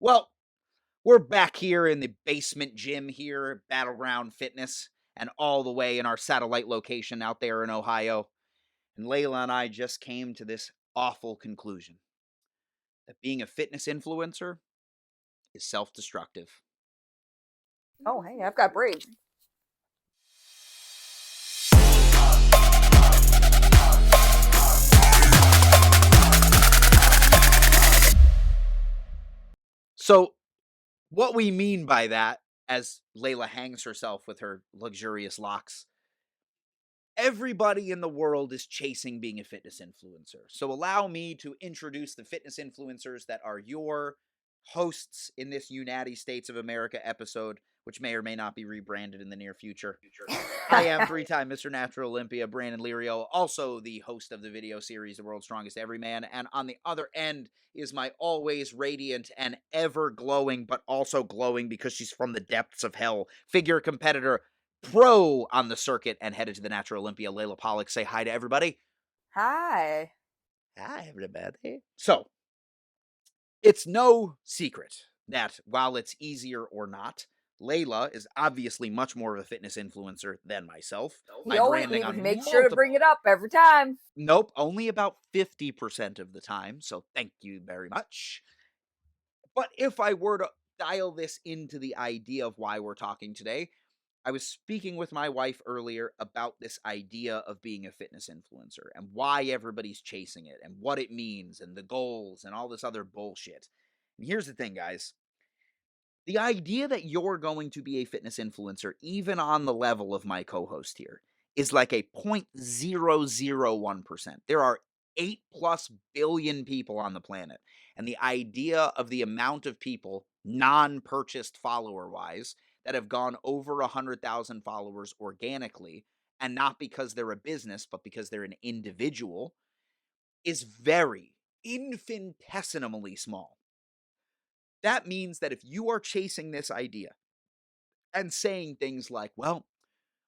Well, we're back here in the basement gym here at Battleground Fitness and all the way in our satellite location out there in Ohio. And Layla and I just came to this awful conclusion that being a fitness influencer is self-destructive. Oh, hey, I've got braids. So, what we mean by that, as Layla hangs herself with her luxurious locks, everybody in the world is chasing being a fitness influencer. So allow me to introduce the fitness influencers that are your hosts in this U-NATTY States of America episode, which may or may not be rebranded in the near future. I am three-time Mr. Natural Olympia, Brandon Lirio, also the host of the video series, The World's Strongest Everyman. And on the other end is my always radiant and ever glowing, but also glowing because she's from the depths of hell, figure competitor, pro on the circuit, and headed to the Natural Olympia, Layla Pollock. Say hi to everybody. Hi. Hi, everybody. So, it's no secret that while it's easier or not, Layla is obviously much more of a fitness influencer than myself. He always make sure to bring it up every time. Nope, only about 50% of the time, so thank you very much. But if I were to dial this into the idea of why we're talking today, I was speaking with my wife earlier about this idea of being a fitness influencer and why everybody's chasing it and what it means and the goals and all this other bullshit. And here's the thing, guys. The idea that you're going to be a fitness influencer, even on the level of my co-host here, is like a 0.001%. There are 8+ billion people on the planet. And the idea of the amount of people, non-purchased follower-wise, that have gone over 100,000 followers organically, and not because they're a business, but because they're an individual, is very infinitesimally small. That means that if you are chasing this idea and saying things like, well,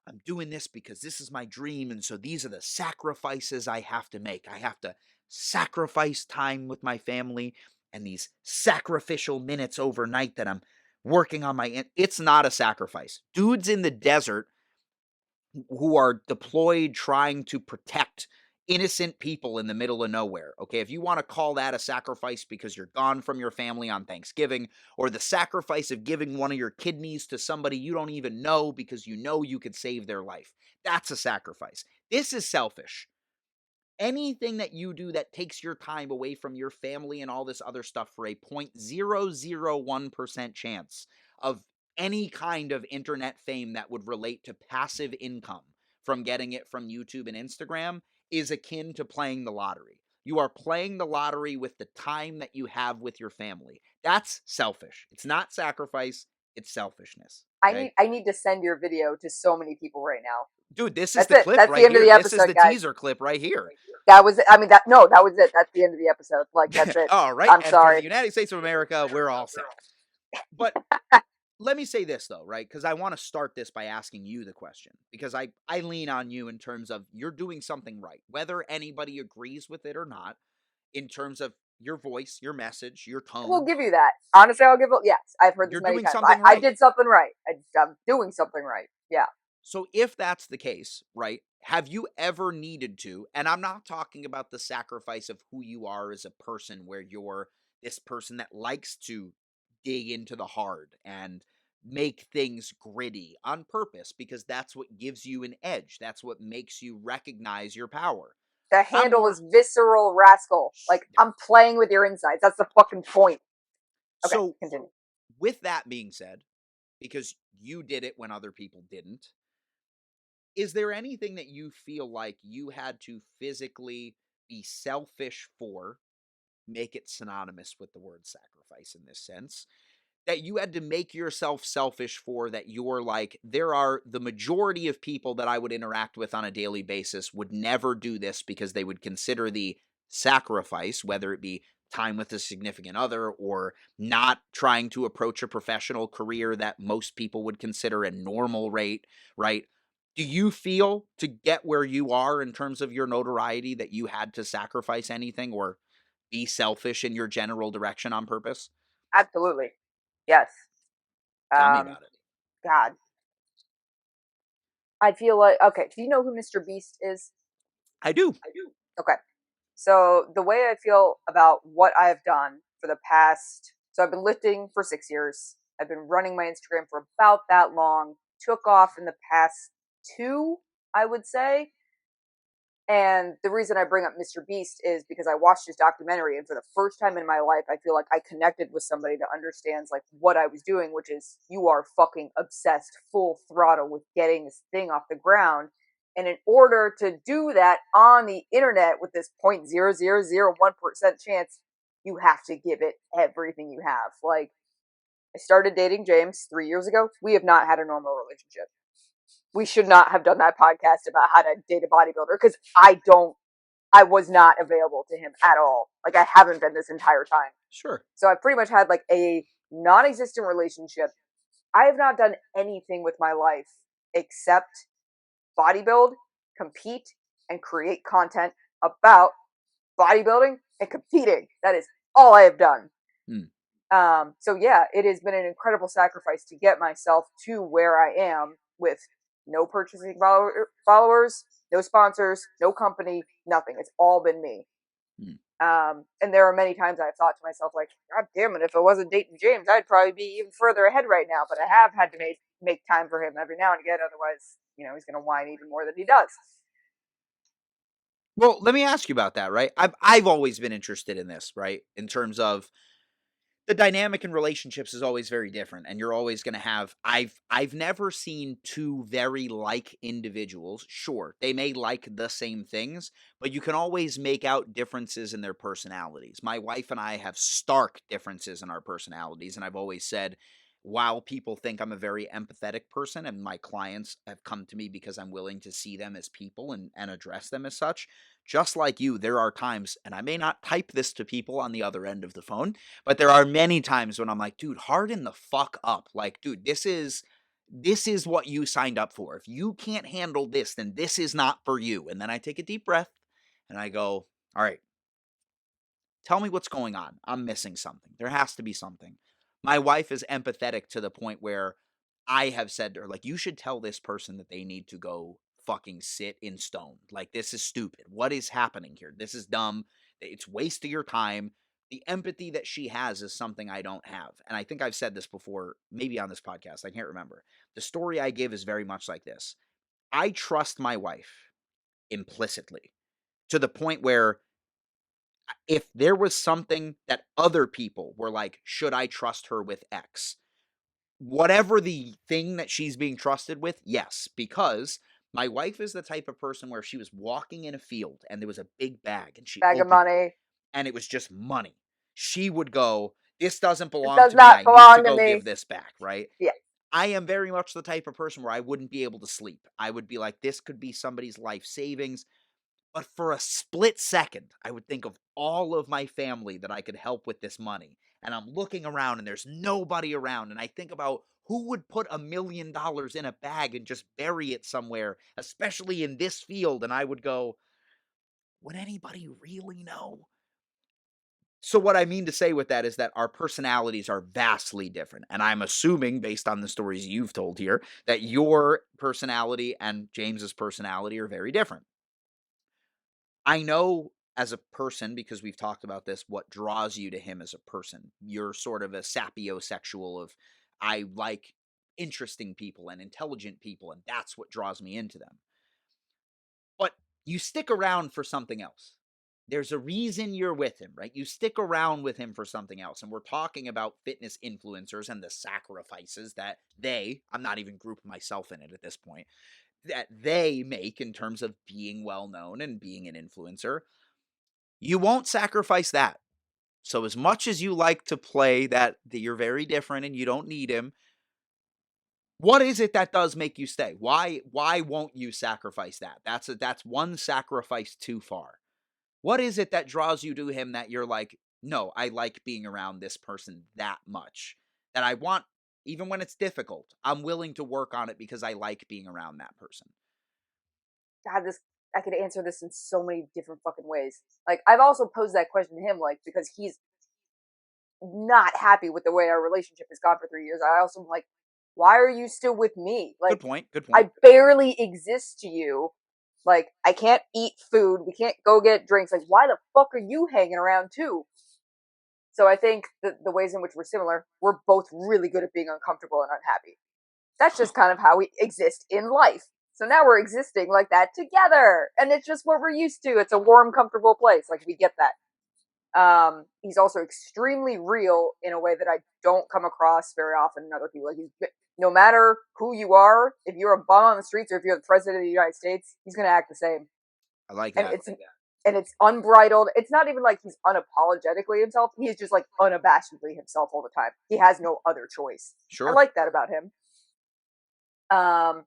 I'm doing this because this is my dream, and so these are the sacrifices I have to make. I have to sacrifice time with my family and these sacrificial minutes overnight that I'm working on my... It's not a sacrifice. Dudes in the desert who are deployed trying to protect innocent people in the middle of nowhere. Okay, if you want to call that a sacrifice because you're gone from your family on Thanksgiving, or the sacrifice of giving one of your kidneys to somebody you don't even know because you know you could save their life, that's a sacrifice. This is selfish. Anything that you do that takes your time away from your family and all this other stuff for a 0.001% chance of any kind of internet fame that would relate to passive income from getting it from YouTube and Instagram is akin to playing the lottery. You are playing the lottery with the time that you have with your family. That's selfish. It's not sacrifice, it's selfishness. Okay? I need to send your video to so many people right now. Dude, this is the clip That's right the end here. of the episode, this is the guys. teaser clip right here. That was it. I mean, that was it. That's the end of the episode. Like, that's it. All right. I'm and sorry. For the United States of America, we're all set. But let me say this, though, right? Because I want to start this by asking you the question. Because I lean on you in terms of you're doing something right. Whether anybody agrees with it or not, in terms of your voice, your message, your tone. We'll give you that. Honestly, I'll give it. Yes, I've heard this many times. I did something right. I'm doing something right. Yeah. So if that's the case, right, have you ever needed to, and I'm not talking about the sacrifice of who you are as a person, where you're this person that likes to dig into the hard and make things gritty on purpose because that's what gives you an edge. That's what makes you recognize your power. The handle is visceral rascal. Like, I'm playing with your insides. That's the fucking point. Okay, so, continue. With that being said, because you did it when other people didn't, is there anything that you feel like you had to physically be selfish for, make it synonymous with the word sacrifice in this sense, that you had to make yourself selfish for, that you're like, there are the majority of people that I would interact with on a daily basis would never do this because they would consider the sacrifice, whether it be time with a significant other or not trying to approach a professional career that most people would consider a normal rate, right? Do you feel to get where you are in terms of your notoriety that you had to sacrifice anything or be selfish in your general direction on purpose? Absolutely. Yes. Tell me Um, about it. God. I feel like, okay, do you know who Mr. Beast is? I do. I do. Okay. So the way I feel about what I have done for the past, so I've been lifting for 6 years. I've been running my Instagram for about that long. Took off in the past two, I would say. And the reason I bring up Mr. Beast is because I watched his documentary, and for the first time in my life, I feel like I connected with somebody that understands like what I was doing, which is you are fucking obsessed, full throttle with getting this thing off the ground. And in order to do that on the internet with this 0.0001% chance, you have to give it everything you have. Like, I started dating James 3 years ago. We have not had a normal relationship. We should not have done that podcast about how to date a bodybuilder because I was not available to him at all. Like, I haven't been this entire time. Sure. So I pretty much had like a non-existent relationship. I have not done anything with my life except bodybuild, compete, and create content about bodybuilding and competing. That is all I have done. Hmm. So yeah, it has been an incredible sacrifice to get myself to where I am with no purchasing followers, no sponsors, no company, nothing. It's all been me. Hmm. And there are many times I've thought to myself, like, God damn it, if I wasn't dating James, I'd probably be even further ahead right now. But I have had to make time for him every now and again. Otherwise, he's going to whine even more than he does. Well, let me ask you about that, right? I've always been interested in this, right? In terms of the dynamic in relationships is always very different, and you're always going to have I've never seen two very like individuals. Sure, they may like the same things, but you can always make out differences in their personalities. My wife and I have stark differences in our personalities, and I've always said, while people think I'm a very empathetic person and my clients have come to me because I'm willing to see them as people and address them as such, just like you, there are times, and I may not type this to people on the other end of the phone, but there are many times when I'm like, dude, harden the fuck up. Like, dude, this is what you signed up for. If you can't handle this, then this is not for you. And then I take a deep breath and I go, all right, tell me what's going on. I'm missing something. There has to be something. My wife is empathetic to the point where I have said to her, like, you should tell this person that they need to go fucking sit in stone. Like, this is stupid. What is happening here? This is dumb. It's wasting your time. The empathy that she has is something I don't have. And I think I've said this before, maybe on this podcast. I can't remember. The story I give is very much like this. I trust my wife implicitly to the point where if there was something that other people were like, should I trust her with X? Whatever the thing that she's being trusted with, yes, because my wife is the type of person where she was walking in a field and there was a big bag and she Bag of opened it money. and it was just money. She would go, this doesn't It belong does to me. not I need to belong to go give me. this back, right? Yeah. I am very much the type of person where I wouldn't be able to sleep. I would be like, this could be somebody's life savings. But for a split second, I would think of all of my family that I could help with this money. And I'm looking around and there's nobody around. And I think about who would put $1 million in a bag and just bury it somewhere, especially in this field. And I would go, would anybody really know? So, what I mean to say with that is that our personalities are vastly different. And I'm assuming, based on the stories you've told here, that your personality and James's personality are very different. I know as a person, because we've talked about this, what draws you to him as a person. You're sort of a sapiosexual of, I like interesting people and intelligent people, and that's what draws me into them. But you stick around for something else. There's a reason you're with him, right? You stick around with him for something else. And we're talking about fitness influencers and the sacrifices that I'm not even grouping myself in it at this point, that they make in terms of being well known and being an influencer. You won't sacrifice that. So as much as you like to play that you're very different and you don't need him, what is it that does make you stay? Why won't you sacrifice that? That's one sacrifice too far. What is it that draws you to him that you're like, "No, I like being around this person that much. That I want even when it's difficult. I'm willing to work on it because I like being around that person." God, I could answer this in so many different fucking ways. Like, I've also posed that question to him, like, because not happy with the way our relationship has gone for 3 years. I also am like, why are you still with me? Good Like, point. Good point. I barely exist to you. Like, I can't eat food. We can't go get drinks. Like, why the fuck are you hanging around too? So I think the ways in which we're similar, we're both really good at being uncomfortable and unhappy. That's just kind of how we exist in life. So now we're existing like that together. And it's just what we're used to. It's a warm, comfortable place. Like, we get that. He's also extremely real in a way that I don't come across very often in other people. Like, no matter who you are, if you're a bum on the streets or if you're the president of the United States, he's going to act the same. I like And that. it's unbridled. It's not even like he's unapologetically himself. He's just like unabashedly himself all the time. He has no other choice. I Sure. like that about him. Um,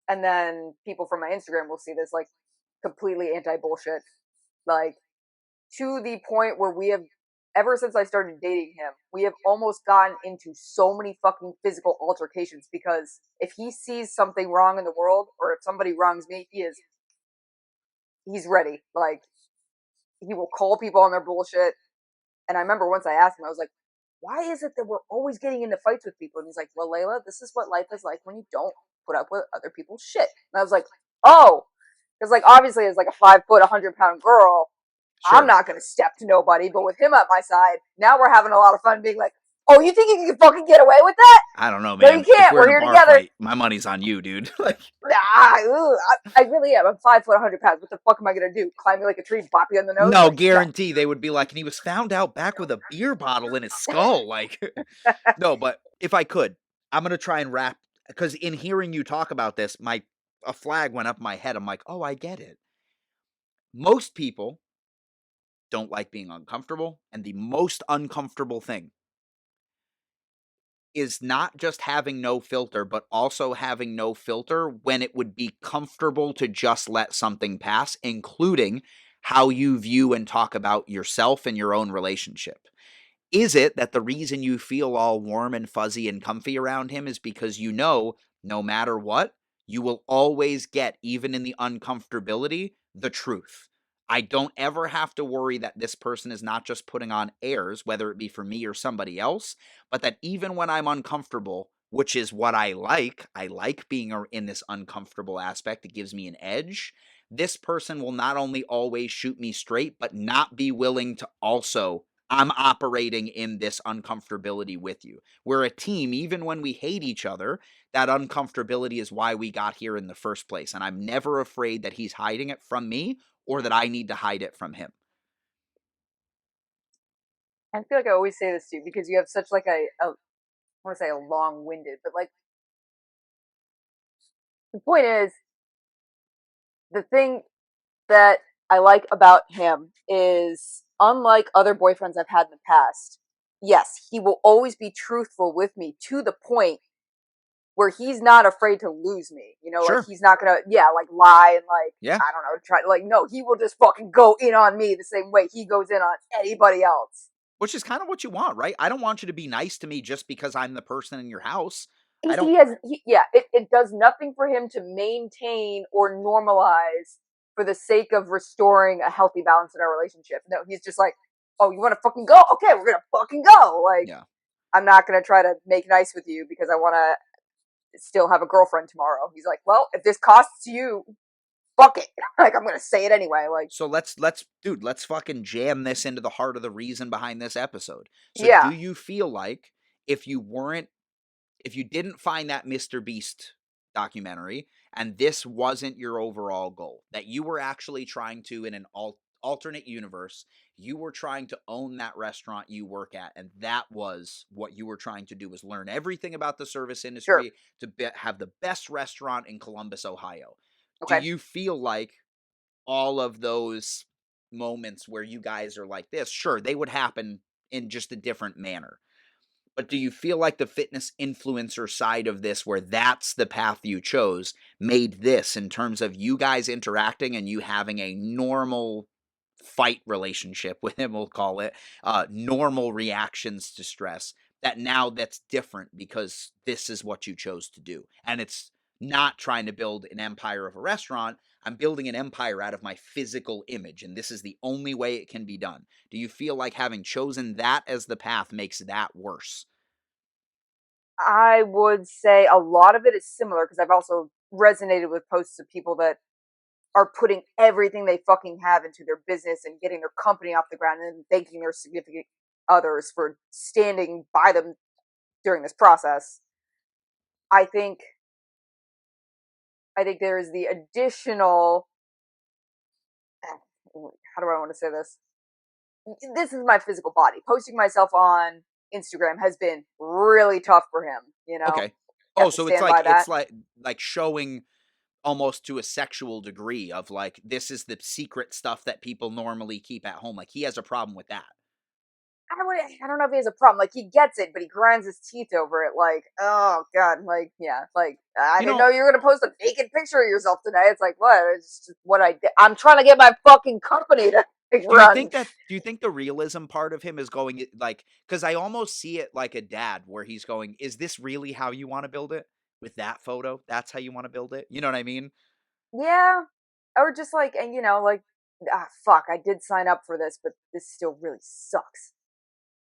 and then people from my Instagram will see this like completely anti bullshit, like to the point where we have, ever since I started dating him, we have almost gotten into so many fucking physical altercations because if he sees something wrong in the world or if somebody wrongs me, he's ready. Like, he will call people on their bullshit. And I remember once I asked him, I was like, why is it that we're always getting into fights with people? And he's like, well, Layla, this is what life is like when you don't put up with other people's shit. And I was like, oh, because like obviously as like a 5 foot, 100 pound girl, I'm Sure. not gonna step to nobody. But with him at my side, now we're having a lot of fun being like, oh, you think you can fucking get away with that? I don't know, No, you man. If can't. we're We're in a here bar together. fight, my money's on you, dude. Like, I really am. I'm 5 foot, 100 pounds. What the fuck am I gonna do? Climb you like a tree, bop you on the nose? no Like, no. guarantee they would be like, and he was found out back with a beer bottle in his skull. Like, no, but if I could, I'm gonna try and wrap because in hearing you talk about this, a flag went up my head. I'm like, oh, I get it. Most people don't like being uncomfortable, and the most uncomfortable thing is not just having no filter, but also having no filter when it would be comfortable to just let something pass, including how you view and talk about yourself and your own relationship. Is it that the reason you feel all warm and fuzzy and comfy around him is because you know no matter what, you will always get, even in the uncomfortability, the truth? I don't ever have to worry that this person is not just putting on airs, whether it be for me or somebody else, but that even when I'm uncomfortable, which is what I like being in this uncomfortable aspect, it gives me an edge. This person will not only always shoot me straight, but not be willing to also I'm operating in this uncomfortability with you. We're a team, even when we hate each other. That uncomfortability is why we got here in the first place. And I'm never afraid that he's hiding it from me or that I need to hide it from him. I feel like I always say this to you because you have such like a I want to say a long winded, but like the point is the thing that I like about him is unlike other boyfriends I've had in the past, yes, he will always be truthful with me to the point where he's not afraid to lose me. You know, like Sure. he's not gonna, yeah, like lie and like, Yeah. I don't know, try like, no, he will just fucking go in on me the same way he goes in on anybody else. Which is kind of what you want, right? I don't want you to be nice to me just because I'm the person in your house. I don't. Yeah, it does nothing for him to maintain or normalize for the sake of restoring a healthy balance in our relationship. No, he's just like, oh, you want to fucking go? Okay, we're gonna fucking go. Like, Yeah. I'm not gonna try to make nice with you because I want to still have a girlfriend tomorrow. He's like, well, if this costs you, fuck it. Like, I'm gonna say it anyway. Like, So dude, let's fucking jam this into the heart of the reason behind this episode. So do yeah, you feel like if you weren't if you didn't find that Mr. Beast documentary and this wasn't your overall goal, that you were actually trying to, in an alternate universe, you were trying to own that restaurant you work at, and that was what you were trying to do was learn everything about the service sure, industry to have the best restaurant in Columbus, Ohio. Do okay. you feel like all of those moments where you guys are like this, sure, they would happen in just a different manner, but do you feel like the fitness influencer side of this, where that's the path you chose, made this in terms of you guys interacting and you having a normal fight relationship with him, we'll call it, normal reactions to stress, that now that's different because this is what you chose to do. And it's not trying to build an empire of a restaurant. I'm building an empire out of my physical image, and this is the only way it can be done. Do you feel like having chosen that as the path makes that worse? I would say a lot of it is similar because I've also resonated with posts of people that are putting everything they fucking have into their business and getting their company off the ground and thanking their significant others for standing by them during this process. I think there is the additional, how do I want to say this? This is my physical body. Posting myself on Instagram has been really tough for him, you know. Okay. You Oh, have to so it's stand by like that. showing almost to a sexual degree of like this is the secret stuff that people normally keep at home. Like he has a problem with that. I don't know if he has a problem. Like he gets it, but he grinds his teeth over it. Like, oh god, like yeah, like I You didn't know know, you were gonna post a naked picture of yourself today. It's like what? It's just what I did. I'm trying to get my fucking company to run. do you think the realism part of him is going like cuz I almost see it like a dad where he's going, is this really how you want to build it? With that photo, that's how you want to build it. You know what I mean? Yeah, or just like, and like fuck, I did sign up for this, but this still really sucks.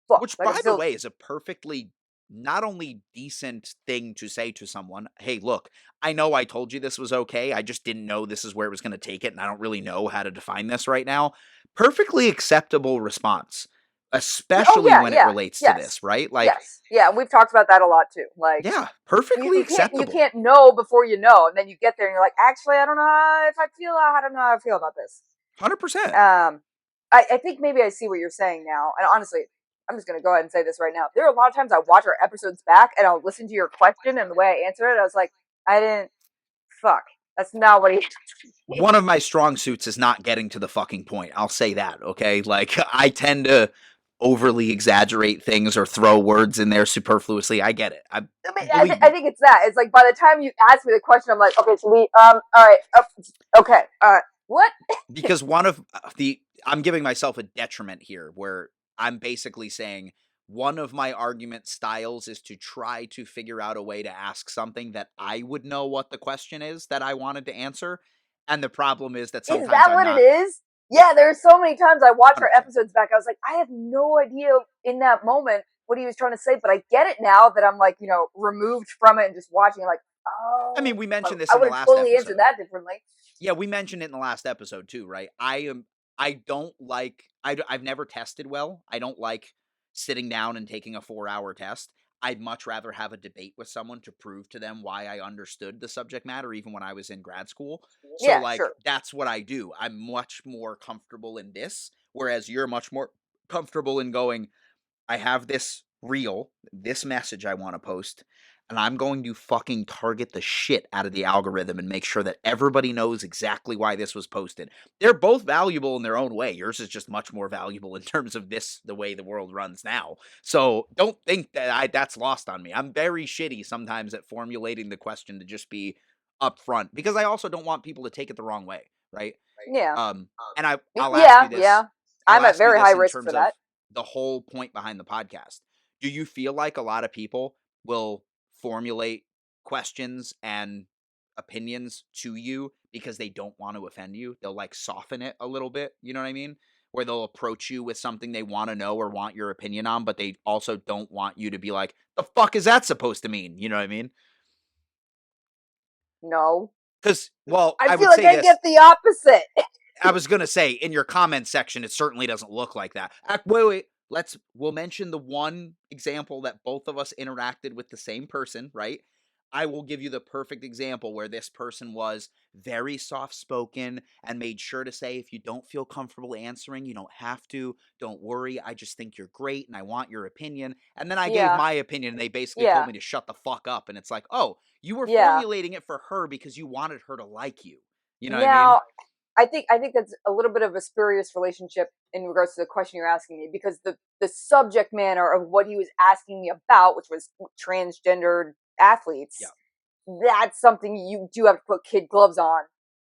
Fuck, Which, like I'm by the still way, is a perfectly not only decent thing to say to someone, hey, look, I know I told you this was okay. I just didn't know this is where it was going to take it. And I don't really know how to define this right now. Perfectly acceptable response, oh especially yeah, when it yeah, relates to yes, this, right? Like, yes, yeah. We've talked about that a lot too. Like yeah, perfectly you acceptable. can't know before you know, and then you get there and you're like, actually, I don't know if I don't know how I feel about this. 100%. I think maybe I see what you're saying now, and honestly, I'm just gonna go ahead and say this right now. There are a lot of times I watch our episodes back and I'll listen to your question and the way I answer it. I was like, I didn't. Fuck. That's not what he. One of my strong suits is not getting to the fucking point. I'll say that, okay? Like, I tend to overly exaggerate things or throw words in there superfluously. I get it. I mean, Believe I me. think it's that. It's like by the time you ask me the question, I'm like, okay, so we, all right, okay, what? Because one of the I'm giving myself a detriment here where I'm basically saying one of my argument styles is to try to figure out a way to ask something that I would know what the question is that I wanted to answer. And the problem is that Is sometimes that I'm what it not. is? Yeah, Yeah, there's so many times I watch our 100%. episodes back. I was like, I have no idea in that moment what he was trying to say, but I get it now that I'm like, removed from it and just watching it like, I mean, oh, we mentioned this I in the would have last totally answered episode. that differently. Yeah, we mentioned it in the last episode too, right? I don't like I've never tested well. I don't like sitting down and taking a 4-hour test. I'd much rather have a debate with someone to prove to them why I understood the subject matter even when I was in grad school. So Yeah, like sure. that's what I do. I'm much more comfortable in this whereas you're much more comfortable in going I have this reel, this message I want to post, and I'm going to fucking target the shit out of the algorithm and make sure that everybody knows exactly why this was posted. They're both valuable in their own way. Yours is just much more valuable in terms of this, the way the world runs now. So don't think that that's lost on me. I'm very shitty sometimes at formulating the question to just be upfront because I also don't want people to take it the wrong way, right? Yeah. Um, and I'll ask Yeah, you yeah. this. I'll I'm at ask you very high this in risk for terms of that. the whole point behind the podcast. Do you feel like a lot of people will formulate questions and opinions to you because they don't want to offend you? They'll like soften it a little bit, you know what I mean? Where they'll approach you with something they want to know or want your opinion on, but they also don't want you to be like, the fuck is that supposed to mean? You know what I mean? No. Because, well, I I feel would like say I this. get the opposite. I was gonna say in your comment section, it certainly doesn't look like that. Wait. We'll mention the one example that both of us interacted with the same person, right? I will give you the perfect example where this person was very soft spoken and made sure to say, if you don't feel comfortable answering, you don't have to. Don't worry. I just think you're great and I want your opinion. And then I gave Yeah, my opinion and they basically told yeah, me to shut the fuck up. And it's like, oh, you were yeah. formulating it for her because you wanted her to like you. You know what I mean? Now, I think that's a little bit of a spurious relationship in regards to the question you're asking me because the subject matter of what he was asking me about, which was transgendered Yeah. athletes, that's something you do have to put kid gloves on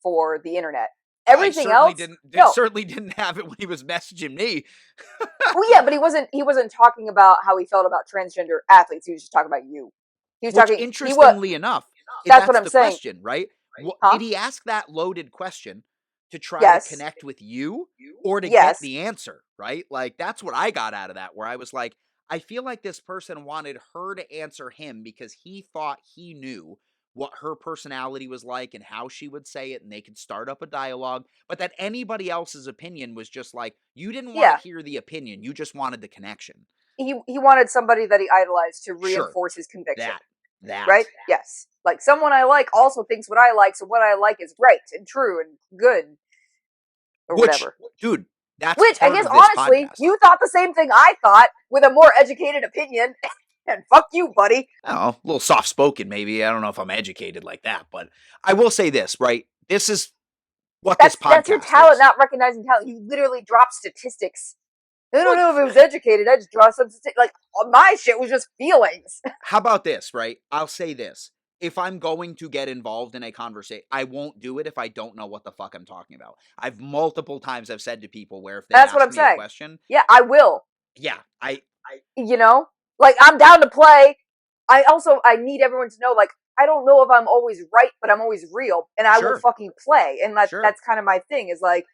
for the internet. I Everything certainly else, didn't no. certainly didn't have it when he was messaging me. Well, yeah, but he wasn't talking about how he felt about transgender athletes. He was just talking about you. He was Which talking. He was interestingly enough, That's what That's I'm the saying. question, right? Huh? Did he ask that loaded question to try to Yes. connect with you or to get Yes. the answer, right? Like, that's what I got out of that, where I was like, I feel like this person wanted her to answer him because he thought he knew what her personality was like and how she would say it, and they could start up a dialogue, but that anybody else's opinion was just like, you didn't want to Yeah. hear the opinion, you just wanted the connection. He wanted somebody that he idolized to Sure. reinforce his conviction, That. right? That. Yes. Like someone I like also thinks what I like, so what I like is right and true and good or Which, whatever. dude, that's Which I part guess of this honestly, podcast. you thought the same thing I thought with a more educated opinion. And fuck you, buddy. Oh, a little soft spoken, maybe. I don't know if I'm educated like that, but I will say this, right? This is what this That's your podcast talent, is. not recognizing talent. You literally drop statistics. I don't What? know if it was educated. I just draw some like my shit was just feelings. How about this, right? I'll say this. If I'm going to get involved in a conversation, I won't do it if I don't know what the fuck I'm talking about. I've multiple times I've said to people where if they That's what ask I'm me a saying. question, Yeah, I will. yeah, You know, like I'm down to play. I need everyone to know like I don't know if I'm always right, but I'm always real, and I will sure, fucking play. And sure. that's kind of my thing. Is like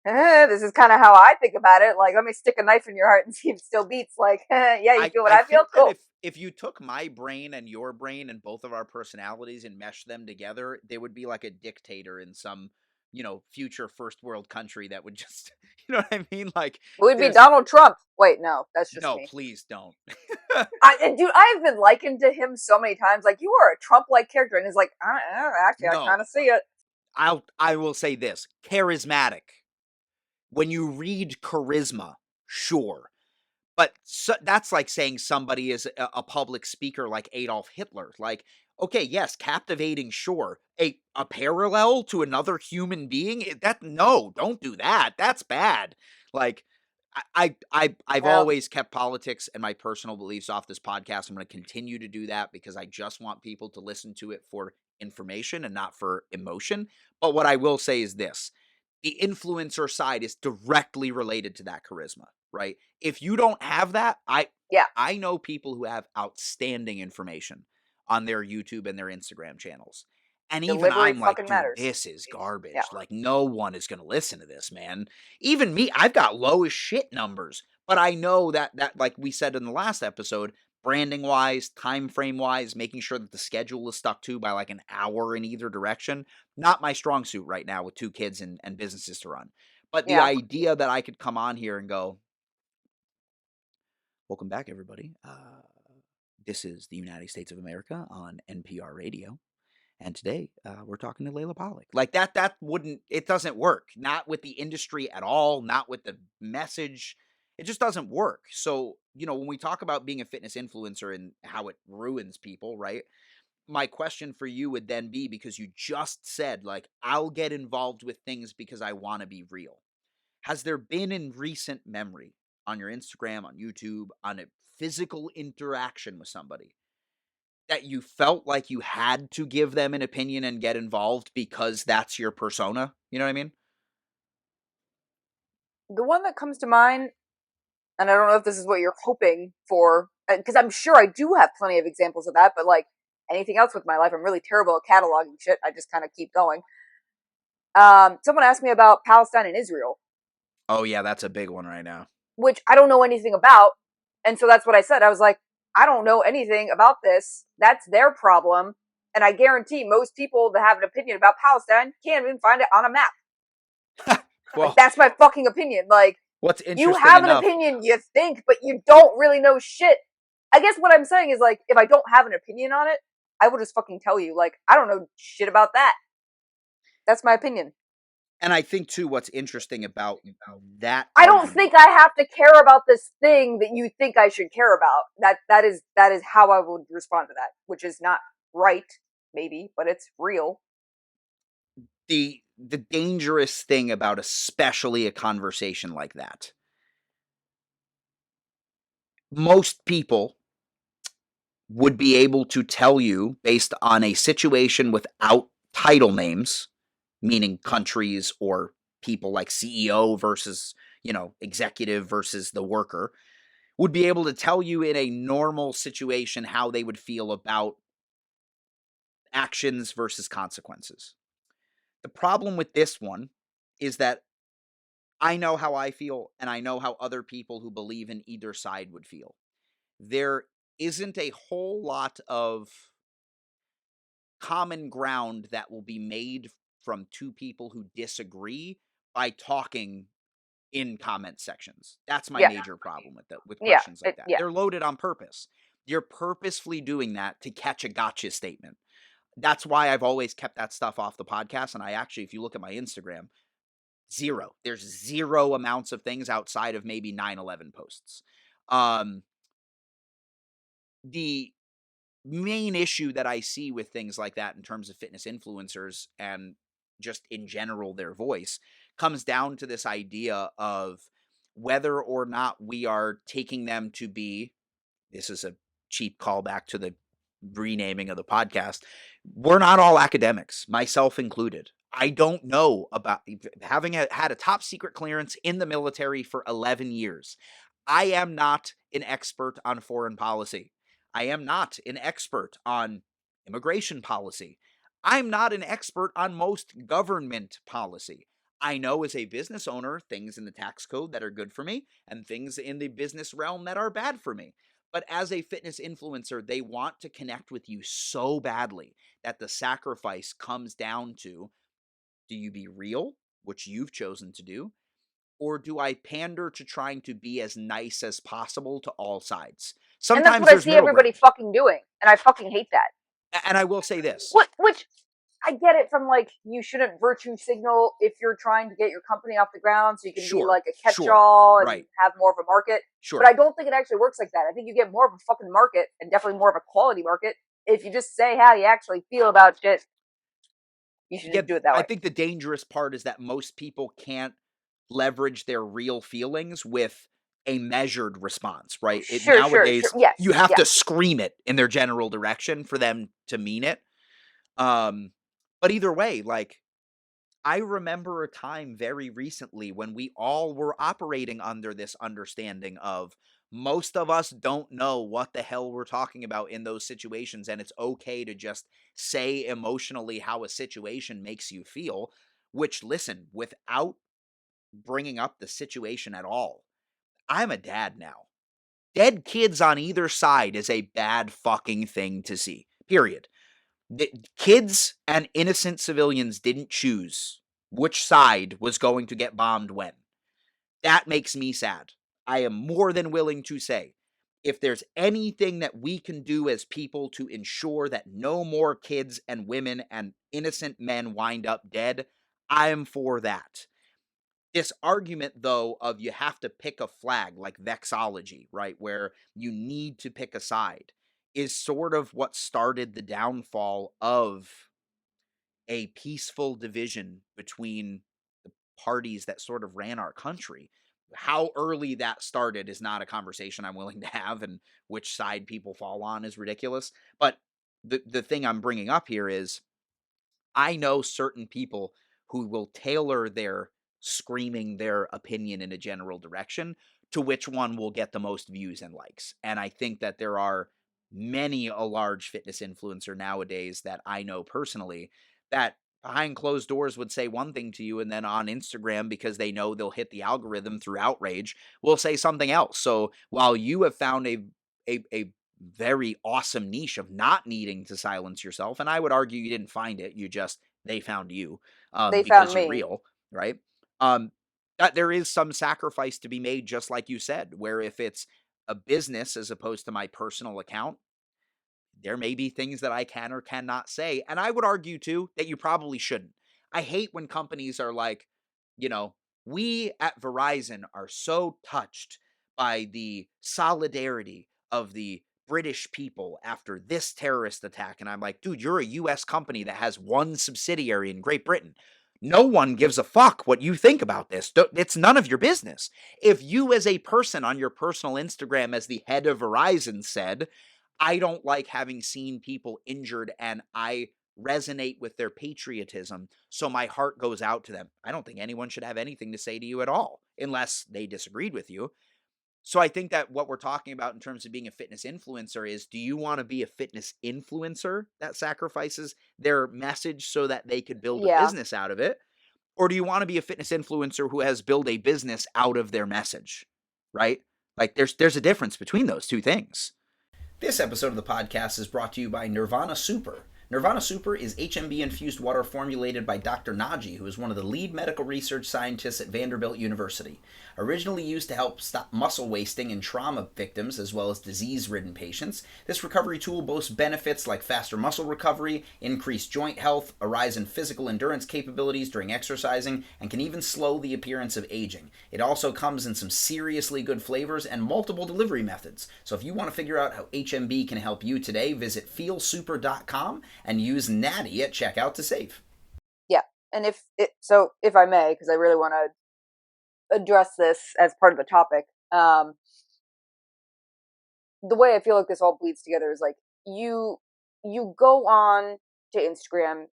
this is kind of how I think about it. Like, let me stick a knife in your heart and see if it still beats. Like, yeah, you feel what I I feel? think that Cool. if you took my brain and your brain and both of our personalities and meshed them together, there would be like a dictator in some, future first world country that would just, you know what I mean? Like, It would be there's Donald Trump. Wait, no, that's just no, me. please don't. Dude, I've been likened to him so many times. Like, you are a Trump-like character, and he's like, actually, I No, kind of see it. I will say this: charismatic. When you read charisma, sure. But that's like saying somebody is a public speaker like Adolf Hitler. Like, okay, yes, captivating, sure. A parallel to another human being? That no, don't do that. That's bad. Like, I've Well, always kept politics and my personal beliefs off this podcast. I'm going to continue to do that because I just want people to listen to it for information and not for emotion. But what I will say is this: the influencer side is directly related to that charisma, right? If you don't have that, yeah, I know people who have outstanding information on their YouTube and their Instagram channels. And even delivery I'm like, fucking dude, matters. this is Yeah, garbage. Like, no one is going to listen to this, man. Even me, I've got low as shit numbers, but I know that like we said in the last episode, branding wise, time frame wise, making sure that the schedule is stuck to by like an hour in either direction, not my strong suit right now with 2 kids and businesses to run. But the yeah. idea that I could come on here and go, welcome back, everybody. This is the United States of America on NPR radio. And today we're talking to Layla Pollock. Like that wouldn't, it doesn't work. Not with the industry at all, not with the message. It just doesn't work. So, when we talk about being a fitness influencer and how it ruins people, right? My question for you would then be, because you just said, like, I'll get involved with things because I want to be real. Has there been in recent memory on your Instagram, on YouTube, on a physical interaction with somebody that you felt like you had to give them an opinion and get involved because that's your persona? You know what I mean? The one that comes to mind, and I don't know if this is what you're hoping for, because I'm sure I do have plenty of examples of that, but like anything else with my life, I'm really terrible at cataloging shit. I just kind of keep going. Someone asked me about Palestine and Israel, Oh, yeah, that's a big one right now. which I don't know anything about. And so that's what I said. I was like, I don't know anything about this. That's their problem. And I guarantee most people that have an opinion about Palestine can't even find it on a map. Like, Well, that's my fucking opinion. Like, what's you interesting have an enough, opinion, you think, but you don't really know shit. I guess what I'm saying is, like, if I don't have an opinion on it, I will just fucking tell you, like, I don't know shit about that. That's my opinion. and I think too, what's interesting about that I don't argument. think I have to care about this thing that you think I should care about. That is how I would respond to that, which is not right, maybe, but it's real. The dangerous thing about especially a conversation like that, most people would be able to tell you based on a situation without title names, meaning countries or people like CEO versus, executive versus the worker, would be able to tell you in a normal situation how they would feel about actions versus consequences. The problem with this one is that I know how I feel, and I know how other people who believe in either side would feel. There isn't a whole lot of common ground that will be made from two people who disagree by talking in comment sections. That's my Yeah, major problem with yeah, questions like that. yeah. They're loaded on purpose. You're purposefully doing that to catch a gotcha statement. That's why I've always kept that stuff off the podcast. And I actually, if you look at my Instagram, zero. There's zero amounts of things outside of maybe 9/11 posts. Um, the main issue that I see with things like that in terms of fitness influencers and just in general their voice comes down to this idea of whether or not we are taking them to be, this is a cheap callback to the renaming of the podcast. We're not all academics, myself included. I don't know about having had a top secret clearance in the military for 11 years. I am not an expert on foreign policy. I am not an expert on immigration policy. I'm not an expert on most government policy. I know as a business owner things in the tax code that are good for me and things in the business realm that are bad for me. But as a fitness influencer, they want to connect with you so badly that the sacrifice comes down to, do you be real, which you've chosen to do, or do I pander to trying to be as nice as possible to all sides? And that's Sometimes what I there's see middle everybody ground. fucking doing, and I fucking hate that. And I will say this. Which I get it from, like, you shouldn't virtue signal if you're trying to get your company off the ground, so you can be Sure, like a sure, catch-all and right, have more of a market. But sure. I don't think it actually works like that. I think you get more of a fucking market, and definitely more of a quality market, if you just say how you actually feel about shit. You should Yeah, just do it that I way. think the dangerous part is that most people can't leverage their real feelings with a measured response, right? It Sure, sure, sure. nowadays you Yes, have to yes. scream it in their general direction for them to mean it. Um, but either way, like I remember a time very recently when we all were operating under this understanding of most of us don't know what the hell we're talking about in those situations, and it's okay to just say emotionally how a situation makes you feel. Which, listen, without bringing up the situation at all, I'm a dad now. Dead kids on either side is a bad fucking thing to see, period. The kids and innocent civilians didn't choose which side was going to get bombed when. That makes me sad. I am more than willing to say, if there's anything that we can do as people to ensure that no more kids and women and innocent men wind up dead, I am for that. This argument, though, of you have to pick a flag, like vexology, right, where you need to pick a side, is sort of what started the downfall of a peaceful division between the parties that sort of ran our country. How early that started is not a conversation I'm willing to have, and which side people fall on is ridiculous. But the thing I'm bringing up here is I know certain people who will tailor their screaming their opinion in a general direction to which one will get the most views and likes. And I think that there are many a large fitness influencer nowadays that I know personally that behind closed doors would say one thing to you and then on Instagram, because they know they'll hit the algorithm through outrage, will say something else. So while you have found a very awesome niche of not needing to silence yourself. And I would argue you didn't find it. They found you They found because you're me. real, right? Um, that there is some sacrifice to be made, just like you said, where if it's a business as opposed to my personal account, there may be things that I can or cannot say. And I would argue too that you probably shouldn't. I hate when companies are like, you know, we at Verizon are so touched by the solidarity of the British people after this terrorist attack. And I'm like, dude, you're a US company that has one subsidiary in Great Britain. No one gives a fuck what you think about this. It's none of your business. If you, as a person on your personal Instagram, as the head of Verizon, said, I don't like having seen people injured and I resonate with their patriotism, so my heart goes out to them. I don't think anyone should have anything to say to you at all unless they disagreed with you. So I think that what we're talking about in terms of being a fitness influencer is, do you want to be a fitness influencer that sacrifices their message so that they could build a Yeah. business out of it? Or do you want to be a fitness influencer who has built a business out of their message? Right? Like there's a difference between those two things. This episode of the podcast is brought to you by Nirvana Super. Nirvana Super is HMB infused water formulated by Dr. Naji, who is one of the lead medical research scientists at Vanderbilt University. Originally used to help stop muscle wasting in trauma victims as well as disease ridden patients, this recovery tool boasts benefits like faster muscle recovery, increased joint health, a rise in physical endurance capabilities during exercising, and can even slow the appearance of aging. It also comes in some seriously good flavors and multiple delivery methods. So if you want to figure out how HMB can help you today, visit feelsuper.com and use Natty at checkout to save. Yeah. And if I may, because I really want to address this as part of the topic, the way I feel like this all bleeds together is like you go on to Instagram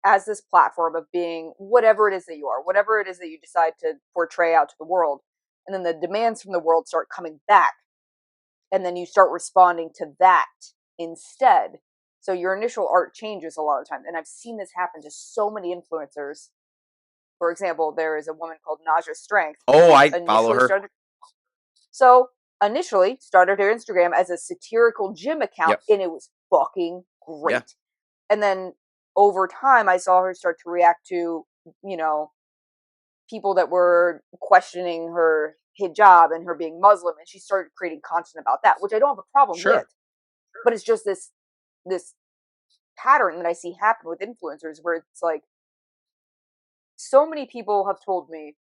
as this platform of being whatever it is that you are, whatever it is that you decide to portray out to the world, and then the demands from the world start coming back, and then you start responding to that instead. So your initial art changes a lot of the time, and I've seen this happen to so many influencers. For example, there is a woman called Naja Strength Oh, who I follow her. so initially started her Instagram as a satirical gym account, Yep. and it was fucking Yeah. great. And then over time, I saw her start to react to, you know, people that were questioning her hijab and her being Muslim, and she started creating content about that, which I don't have a problem with. Sure. But it's just this pattern that I see happen with influencers where it's like so many people have told me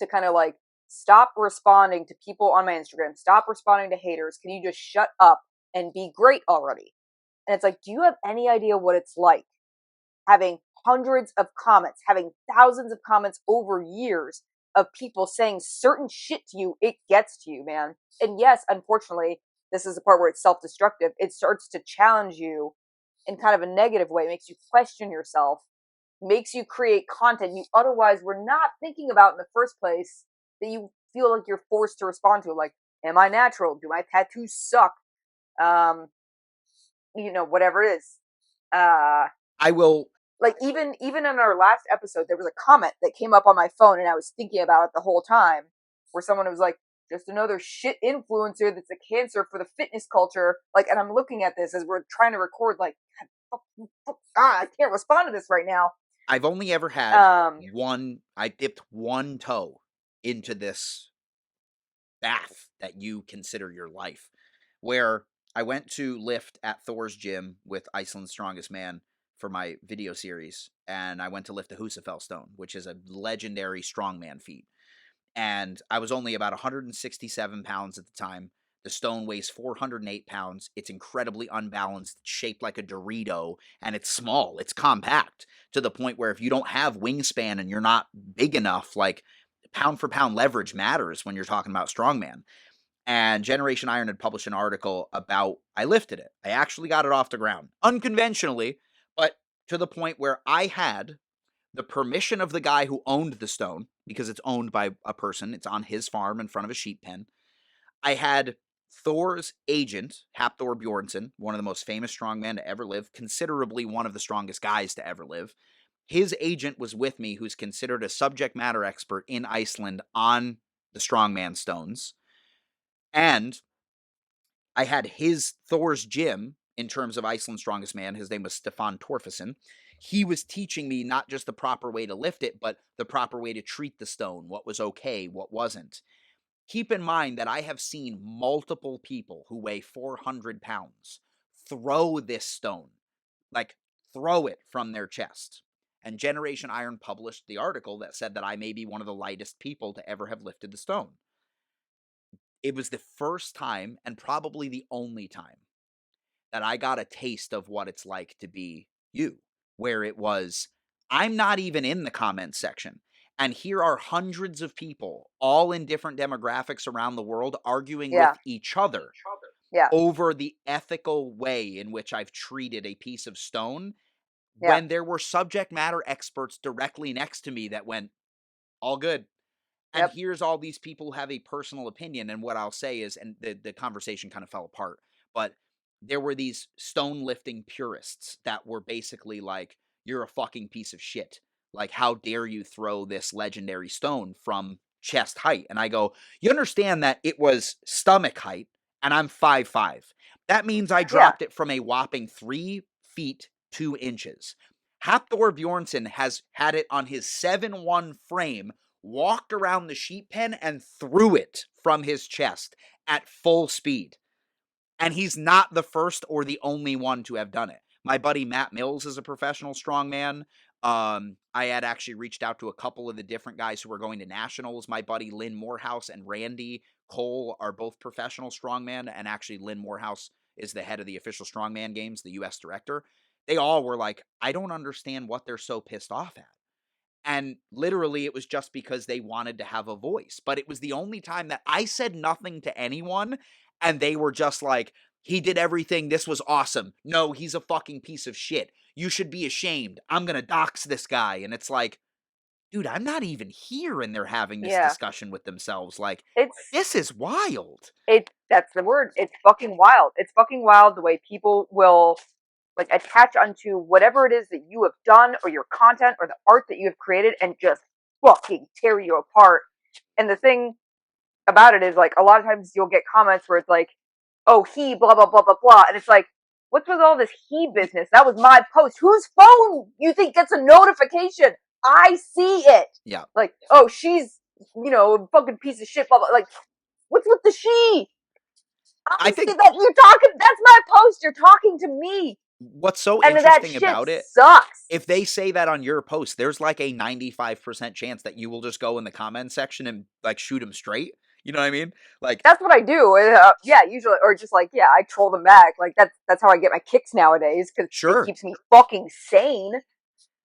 to kind of like stop responding to people on my Instagram, stop responding to haters. Can you just shut up and be great already? And it's like, do you have any idea what it's like having hundreds of comments, having thousands of comments over years of people saying certain shit to you? It gets to you, man. And yes, unfortunately, this is the part where it's self destructive. It starts to challenge you in kind of a negative way, it makes you question yourself, makes you create content you otherwise were not thinking about in the first place that you feel like you're forced to respond to. Like, am I natural? Do my tattoos suck? Um, whatever it is. I will. Like even in our last episode, there was a comment that came up on my phone, and I was thinking about it the whole time, where someone was like, "Just another shit influencer that's a cancer for the fitness culture." Like, and I'm looking at this as we're trying to record. Like, I can't respond to this right now. I've only ever had Um, I dipped one toe into this bath that you consider your life, where I went to lift at Thor's gym with Iceland's Strongest Man for my video series, and I went to lift a Husafell stone, which is a legendary strongman feat. And I was only about 167 pounds at the time. The stone weighs 408 pounds. It's incredibly unbalanced, it's shaped like a Dorito, and it's small. It's compact to the point where if you don't have wingspan and you're not big enough, like pound for pound leverage matters when you're talking about strongman. And Generation Iron had published an article about I lifted it. I actually got it off the ground unconventionally, but to the point where I had the permission of the guy who owned the stone, because it's owned by a person, it's on his farm in front of a sheep pen. I had Thor's agent, Hapthor Bjornsson, one of the most famous strongmen to ever live, considerably one of the strongest guys to ever live. His agent was with me, who's considered a subject matter expert in Iceland on the strongman stones. And I had his Thor's gym in terms of Iceland's Strongest Man. His name was Stefan Torfason. He was teaching me not just the proper way to lift it, but the proper way to treat the stone, what was okay, what wasn't. Keep in mind that I have seen multiple people who weigh 400 pounds throw this stone, like throw it from their chest. And Generation Iron published the article that said that I may be one of the lightest people to ever have lifted the stone. It was the first time, and probably the only time, that I got a taste of what it's like to be you, where it was, I'm not even in the comments section. And here are hundreds of people, all in different demographics around the world, arguing yeah, with each other yeah, over the ethical way in which I've treated a piece of stone, yeah, when there were subject matter experts directly next to me that went, all good. And Yep. here's all these people who have a personal opinion. And what I'll say is, and the conversation kind of fell apart, but there were these stone lifting purists that were basically like, you're a fucking piece of shit. Like, how dare you throw this legendary stone from chest height? And I go, you understand that it was stomach height, and I'm 5'5". That means I Yeah. dropped it from a whopping 3 feet 2 inches. Hafthor Bjornsson has had it on his 7'1" frame, walked around the sheep pen and threw it from his chest at full speed. And he's not the first or the only one to have done it. My buddy Matt Mills is a professional strongman. I had actually reached out to a couple of the different guys who were going to nationals. My buddy Lynn Morehouse and Randy Cole are both professional strongmen, and actually Lynn Morehouse is the head of the official strongman games, the U.S. director. They all were like, I don't understand what they're so pissed off at. And literally, it was just because they wanted to have a voice. But it was the only time that I said nothing to anyone, and they were just like, he did everything. This was awesome. No, he's a fucking piece of shit. You should be ashamed. I'm going to dox this guy. And it's like, dude, I'm not even here. And they're having this Yeah. discussion with themselves. Like, It's this is wild. that's the word. It's fucking wild. It's fucking wild the way people will like attach onto whatever it is that you have done or your content or the art that you have created and just fucking tear you apart. And the thing about it is like a lot of times you'll get comments where it's like, oh, he blah blah blah blah blah, and it's like, what's with all this he business? That was my post. Whose phone you think gets a notification? I see it. Yeah. Like, oh, she's a fucking piece of shit. Blah blah. Like, what's with the she? I I see think that you're talking. That's my post. You're talking to me, what's so and that interesting shit about it, sucks. if they say that on your post, there's like a 95% chance that you will just go in the comment section and like shoot them straight. You know what I mean? Like, That's what I do. Yeah, usually, or just like, yeah, I troll them back. Like that's how I get my kicks nowadays because it sure. keeps me fucking sane.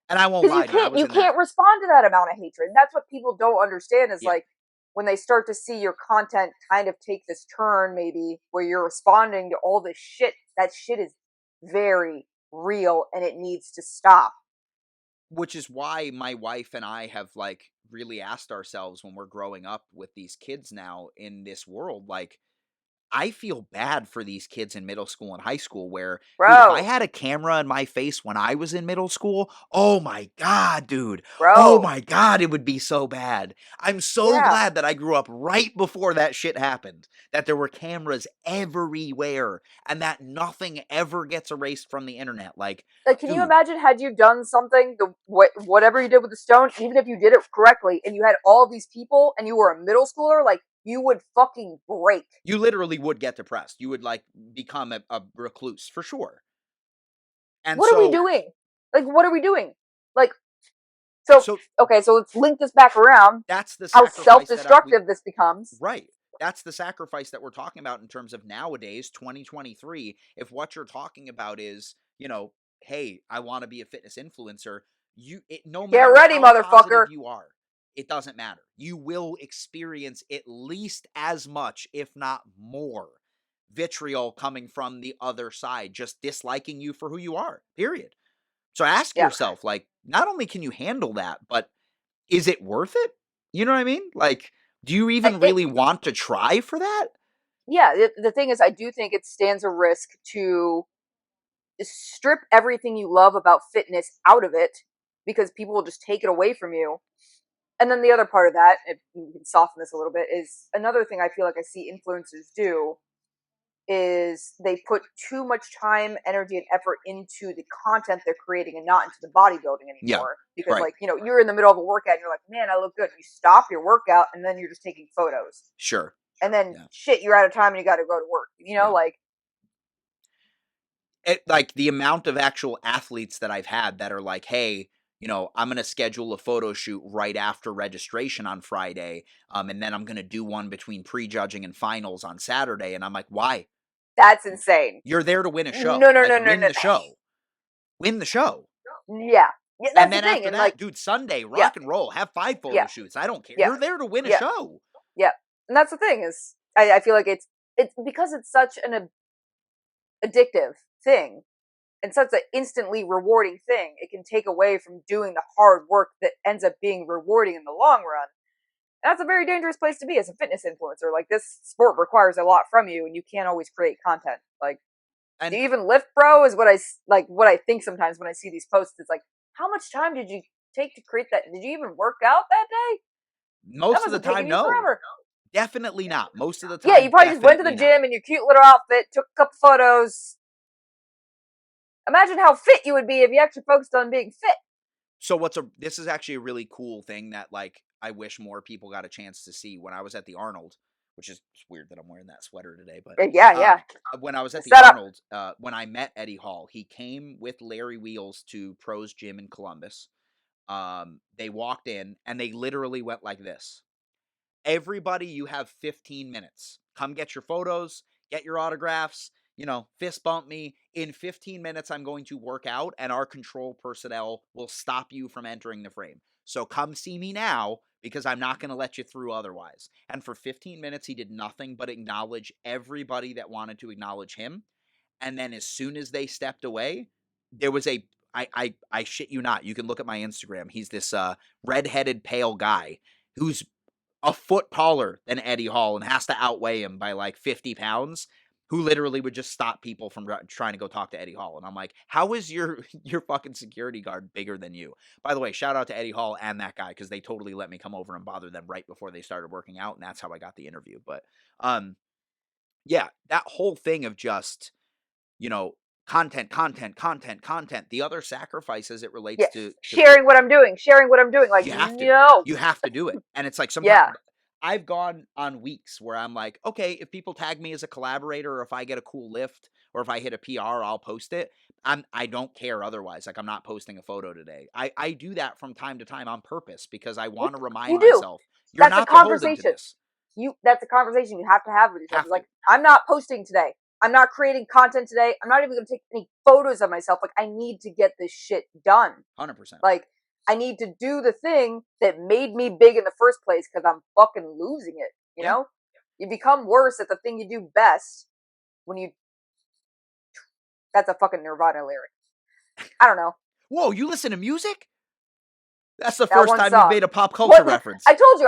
And I won't Because lie to you, I was you in that. can't respond to that amount of hatred. And that's what people don't understand is Yeah. like when they start to see your content kind of take this turn, maybe where you're responding to all this shit. That shit is very real and it needs to stop. Which is why my wife and I have like really asked ourselves when we're growing up with these kids now in this world, like, I feel bad for these kids in middle school and high school where, dude, if I Bro, had a camera in my face when I was in middle school, oh my God, dude. Oh bro. my God, it would be so bad. I'm so Yeah. glad that I grew up right before that shit happened, that there were cameras everywhere and that nothing ever gets erased from the internet. Like, Like, can you dude, imagine had you done something, whatever you did with the stone, even if you did it correctly, and you had all these people, and you were a middle schooler, like you would fucking break. you literally would get depressed. You would like become a recluse for sure. And What are we so, doing? Like, what are we doing? Like, so so okay, so let's link this back around. that's the How sacrifice that we, self-destructive this becomes. right. That's the sacrifice that we're talking about in terms of nowadays, 2023. If what you're talking about is, hey, I want to be a fitness influencer, no Get matter ready, how positive motherfucker. you are, it doesn't matter. You will experience at least as much, if not more, vitriol coming from the other side, just disliking you for who you are, period. So ask Yeah, yourself, like, not only can you handle that, but is it worth it? You know what I mean? Like, do you even it. really want to try for that? Yeah, the thing is, I do think it stands a risk to strip everything you love about fitness out of it because people will just take it away from you. And then the other part of that, if you can soften this a little bit, is another thing I feel like I see influencers do is they put too much time, energy, and effort into the content they're creating and not into the bodybuilding Yeah, anymore. Because, right. like, you're in the middle of a workout and you're like, man, I look good. You stop your workout and then you're just taking photos. Sure. And then, Yeah. shit, you're out of time and you got to go to work. Yeah. Like, Like the amount of actual athletes that I've had that are like, hey, I'm going to schedule a photo shoot right after registration on Friday. And then I'm going to do one between prejudging and finals on Saturday. And I'm like, why? that's insane. You're there to win a show. No, no, Like, no, no, win no. the show. Win the show. Yeah. Yeah, And that's the then thing. after And, like, that, dude, Sunday, yeah, rock and roll. Have 5 photo yeah, shoots. I don't care. yeah, You're there to win a yeah, show. yeah. And that's the thing is, I feel like it's because it's such an addictive thing and such an instantly rewarding thing, it can take away from doing the hard work that ends up being rewarding in the long run. That's a very dangerous place to be as a fitness influencer. Like, this sport requires a lot from you, and you can't always create content. Like, do And you even lift, bro? Is what I think sometimes when I see these posts. It's like, how much time did you take to create that? Did you even work out that day? That most of must the have taken time, you no. forever. Definitely not. Most of the Yeah, you time, probably just went to the definitely not. gym in your cute little outfit, took a couple photos. Imagine how fit you would be if you actually focused on being fit. So this is actually a really cool thing that like I wish more people got a chance to see when I was at the Arnold, which is weird that I'm wearing that sweater today, but Yeah. when I was The at the setup. Arnold, when I met Eddie Hall, he came with Larry Wheels to Pros Gym in Columbus. They walked in and they literally went like this. Everybody, you have 15 minutes. Come get your photos, get your autographs, fist bump me. In 15 minutes, I'm going to work out, and our control personnel will stop you from entering the frame. So come see me now because I'm not going to let you through otherwise. And for 15 minutes, he did nothing but acknowledge everybody that wanted to acknowledge him. And then as soon as they stepped away, there was I shit you not. You can look at my Instagram. He's this redheaded pale guy who's a foot taller than Eddie Hall and has to outweigh him by like 50 pounds, who literally would just stop people from trying to go talk to Eddie Hall. And I'm like, how is your fucking security guard bigger than you? By the way, shout out to Eddie Hall and that guy because they totally let me come over and bother them right before they started working out, and that's how I got the interview. But yeah, that whole thing of just you know content, content, content, content. The other sacrifice as it Yeah. relates to Sharing what I'm doing. Sharing what I'm doing. Like, you have to. no. You have to do it. And it's like sometimes Yeah. I've gone on weeks where I'm like, okay, if people tag me as a collaborator or if I get a cool lift or if I hit a PR, I'll post it. I don't care otherwise. Like I'm not posting a photo today. I do that from time to time on purpose because I want to You remind do. myself, you're That's a not beholden to conversation. this. That's a conversation you have to have with yourself. Have It's to. like, I'm not posting today. I'm not creating content today. I'm not even going to take any photos of myself. Like, I need to get this shit done. 100%. Like, I need to do the thing that made me big in the first place because I'm fucking losing it. You Yeah. know? You become worse at the thing you do best when you. That's a fucking Nirvana lyric. I don't know. Whoa, you listen to music? That's the That first one time you've song. made a pop culture What? reference. I told you,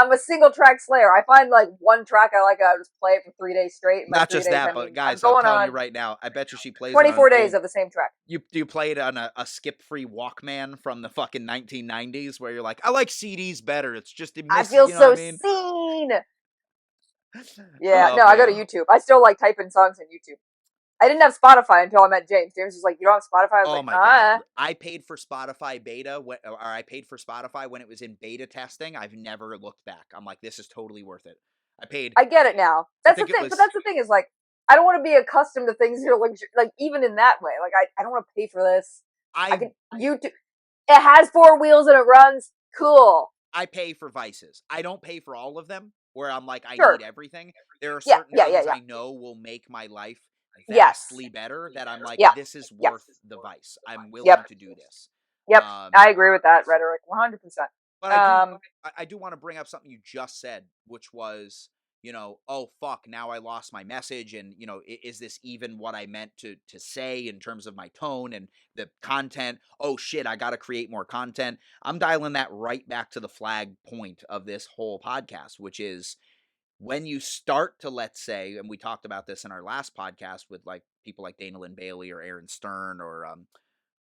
I'm a single track slayer. I find like one track I like, I just play it for 3 days straight. And by Not three just days, that, I but mean I'm guys, I'm going telling you on right now, I bet you she plays it on 24 days old. of the same track. You play it on a skip-free Walkman from the fucking 1990s where you're like, I like CDs better. It's just I miss, feel you know what I so mean? seen. Yeah, Oh no, I go to man. YouTube. I still like type in songs on YouTube. I didn't have Spotify until I met James. James was like, "You don't have Spotify?" I was Oh like, my god. "Ah." I paid for Spotify beta or I paid for Spotify when it was in beta testing. I've never looked back. I'm like, this is totally worth it. I paid I get it now. I That's the think it thing. But was that's the thing is like, I don't want to be accustomed to things that are like even in that way. Like, I don't want to pay for this. I I can YouTube. It has four wheels and it runs. Cool. I pay for Vices. I don't pay for all of them where I'm like, I need Sure. everything. There are Yeah. certain Yeah. Yeah. things Yeah. I know will make my life Yes. vastly better that I'm like, Yeah. this is Yeah. worth the Vice. I'm willing Yep. to do this. Yep. Um, I agree with that rhetoric 100%. but Um, I do want to bring up something you just said, which was, oh fuck, now I lost my message, and is this even what I meant to say in terms of my tone and the content? Oh shit, I got to create more content. I'm dialing that right back to the flag point of this whole podcast, which is when you start to, let's say, and we talked about this in our last podcast with like people like Dana Lynn Bailey or Aaron Stern or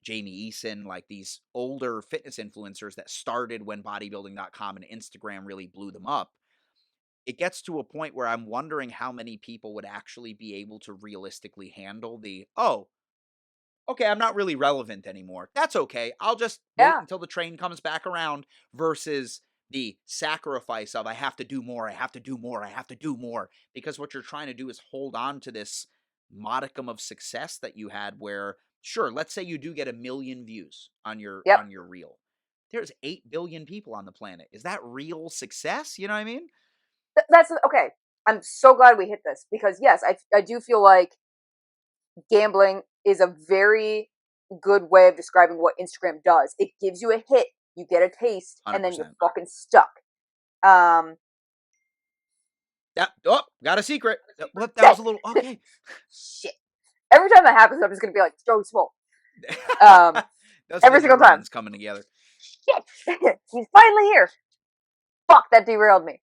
Jamie Eason, like these older fitness influencers that started when bodybuilding.com and Instagram really blew them up. It gets to a point where I'm wondering how many people would actually be able to realistically handle oh, okay, I'm not really relevant anymore. That's okay. I'll just wait yeah. until the train comes back around versus the sacrifice of I have to do more, I have to do more, I have to do more. Because what you're trying to do is hold on to this modicum of success that you had where, sure, let's say you do get 1 million views on your Yep. on your reel. There's 8 billion people on the planet. Is that real success? You know what I mean? That's okay. I'm so glad we hit this because yes, I do feel like gambling is a very good way of describing what Instagram does. It gives you a hit, you get a taste, and then you're 100%. fucking stuck. Um, Got a secret. What? That shit, was a little okay. shit. Every time that happens, I'm just gonna be like, Joey Small. Um, Those are the every single time. neurons coming together. Shit, he's finally here. Fuck, that derailed me.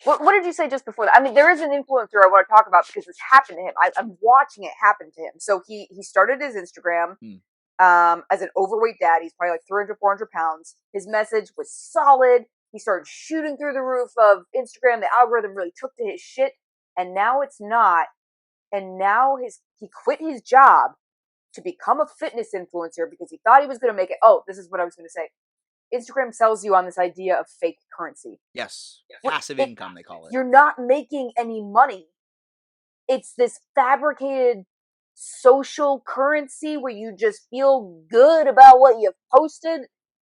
What did you say just before that? I mean, there is an influencer I want to talk about because this happened to him. I'm watching it happen to him. So he started his Instagram Hmm. as an overweight dad. He's probably like 300, 400 pounds. His message was solid. He started shooting through the roof of Instagram. The algorithm really took to his shit, and now it's not. And now he quit his job to become a fitness influencer because he thought he was going to make it. Oh, this is what I was going to say. Instagram sells you on this idea of fake currency. Yes. Passive income, they call it. You're not making any money. It's this fabricated social currency where you just feel good about what you've posted.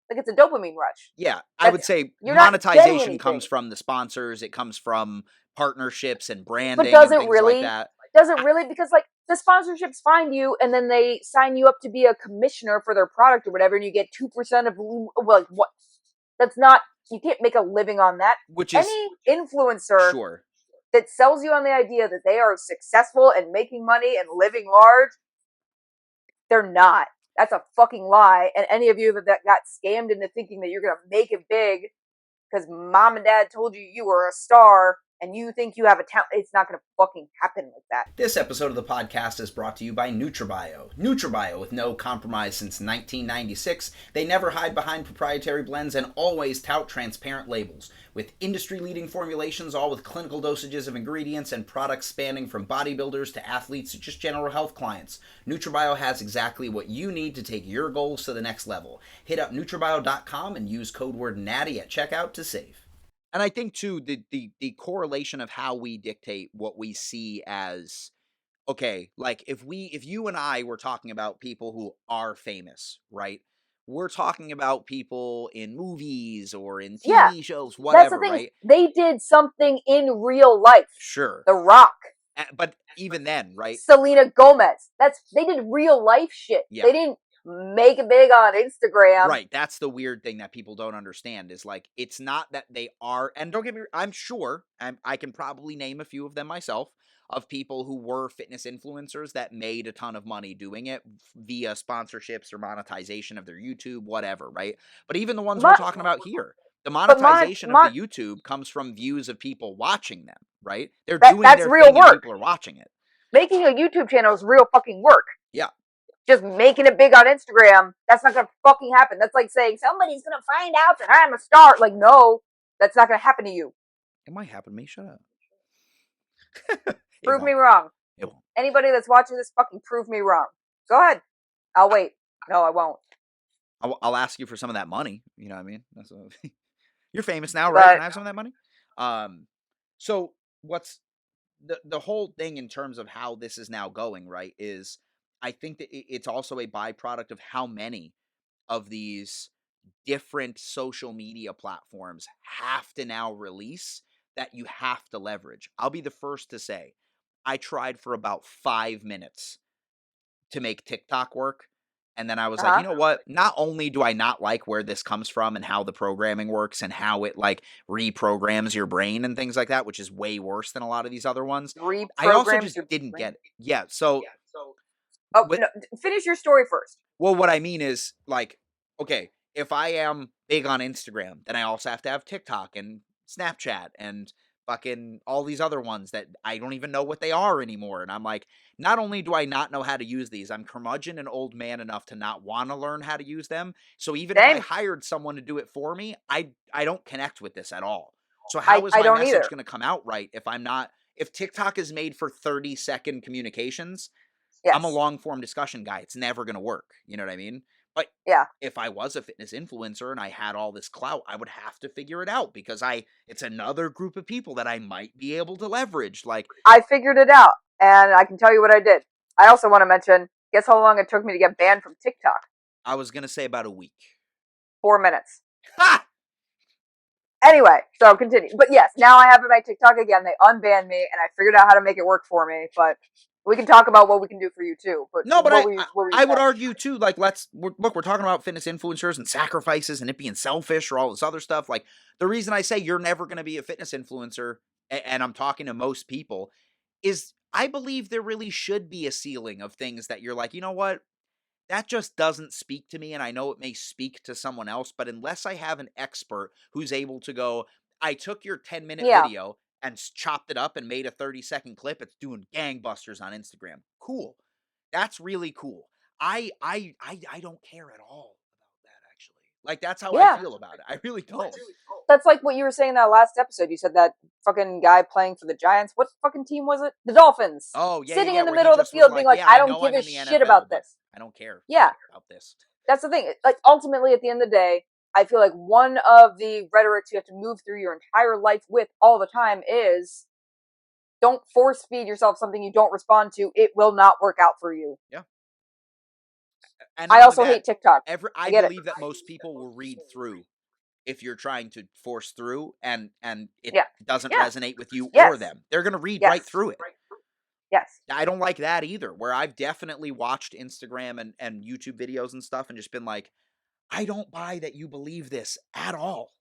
Like it's a dopamine rush. Yeah, I would say you're not getting monetization comes anything. from the sponsors. It comes from partnerships and But branding does and it things like really? that. Does it really? Because like the sponsorships find you and then they sign you up to be a commissioner for their product or whatever, and you get 2% of like what? That's not. You can't make a living on that. Which is Any influencer sure. that sells you on the idea that they are successful and making money and living large, they're not. That's a fucking lie. And any of you that got scammed into thinking that you're going to make it big because mom and dad told you you were a star and you think you have a talent, it's not going to fucking happen like that. This episode of the podcast is brought to you by NutraBio. NutraBio, with no compromise since 1996, they never hide behind proprietary blends and always tout transparent labels. With industry-leading formulations, all with clinical dosages of ingredients and products spanning from bodybuilders to athletes to just general health clients, NutraBio has exactly what you need to take your goals to the next level. Hit up NutraBio.com and use code word NATTY at checkout to save. And I think too the correlation of how we dictate what we see as okay, like if you and I were talking about people who are famous, right? We're talking about people in movies or in Yeah, TV shows, that's the whatever, thing. right? They did something in real life. Sure. The Rock, But even then, right? Selena Gomez. They did real life shit. Yeah. They didn't make it big on Instagram. Right. That's the weird thing that people don't understand is like, it's not that they are, and don't get me, I'm sure, I can probably name a few of them myself, of people who were fitness influencers that made a ton of money doing it via sponsorships or monetization of their YouTube, whatever, right? But even the ones we're talking about here, the monetization of the YouTube comes from views of people watching them, right? They're doing their real thing work. and people are watching it. Making a YouTube channel is real fucking work. Yeah. Just making it big on Instagram, that's not gonna fucking happen. That's like saying somebody's gonna find out that I'm a star. Like, no, that's not gonna happen to you. It might happen to me. Shut up. Prove me wrong. It won't. Anybody that's watching this, fucking prove me wrong. Go ahead. I'll wait. No, I won't. I'll ask you for some of that money. You know what I mean? That's what, you're famous now, right? Can I have some of that money? So what's the whole thing in terms of how this is now going, right, is I think that it's also a byproduct of how many of these different social media platforms have to now release that you have to leverage. I'll be the first to say, I tried for about 5 minutes to make TikTok work. And then I was like, you know what? Not only do I not like where this comes from and how the programming works and how it like reprograms your brain and things like that, which is way worse than a lot of these other ones. I also just didn't get it. Yeah. So, no, finish your story first. Well, what I mean is like, okay, if I am big on Instagram, then I also have to have TikTok and Snapchat and fucking all these other ones that I don't even know what they are anymore. And I'm like, not only do I not know how to use these, I'm curmudgeon and old man enough to not want to learn how to use them. So even if I hired someone to do it for me, I don't connect with this at all. So how is my message going to come out right if TikTok is made for 30-second communications? Yes. I'm a long form discussion guy. It's never going to work. You know what I mean? But yeah, if I was a fitness influencer and I had all this clout, I would have to figure it out because it's another group of people that I might be able to leverage. Like, I figured it out and I can tell you what I did. I also want to mention, guess how long it took me to get banned from TikTok? I was going to say about a week. 4 minutes. Ha! Anyway, so continue. But yes, now I have my TikTok again. They unbanned me and I figured out how to make it work for me. But we can talk about what we can do for you too. But no, but I would argue too, like, we're talking about fitness influencers and sacrifices and it being selfish or all this other stuff. Like, the reason I say you're never going to be a fitness influencer, and I'm talking to most people, is I believe there really should be a ceiling of things that you're like, you know what? that just doesn't speak to me, and I know it may speak to someone else, but unless I have an expert who's able to go, I took your 10-minute Yeah. video and chopped it up and made a 30-second clip, it's doing gangbusters on Instagram. Cool. That's really cool. I don't care at all about that, actually. Like, that's how I Yeah. feel about it. I really don't. That's like what you were saying in that last episode. You said that fucking guy playing for the Giants. What fucking team was it? The Dolphins. Oh, yeah, yeah, Sitting yeah, in the where he middle of the just was field being like, like, "Yeah, I I don't know give I'm a in the shit NFL, about but this. I don't care Yeah. about this." That's the thing. Like, ultimately, at the end of the day, I feel like one of the rhetorics you have to move through your entire life with all the time is don't force feed yourself something you don't respond to. It will not work out for you. Yeah. And I not only also that, hate TikTok. I I get it. believe that most people will read through if you're trying to force through and it Yeah. doesn't Yeah. resonate with you or Yes. them. They're going to read right Yes. through it. Yes. I don't like that either, where I've definitely watched Instagram and YouTube videos and stuff and just been like, I don't buy that you believe this at all.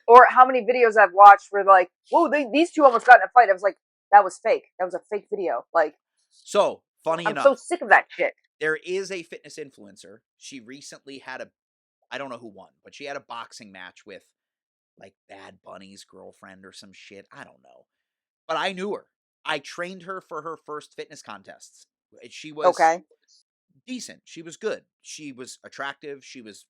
Or how many videos I've watched where like, whoa, these two almost got in a fight. I was like, that was fake. That was a fake video. Like, So, funny I'm so enough, sick of that shit. there is a fitness influencer. She recently had I don't know who won, but she had a boxing match with like Bad Bunny's girlfriend or some shit. I don't know. But I knew her. I trained her for her first fitness contests. She was Okay. decent. She was good. She was attractive. She was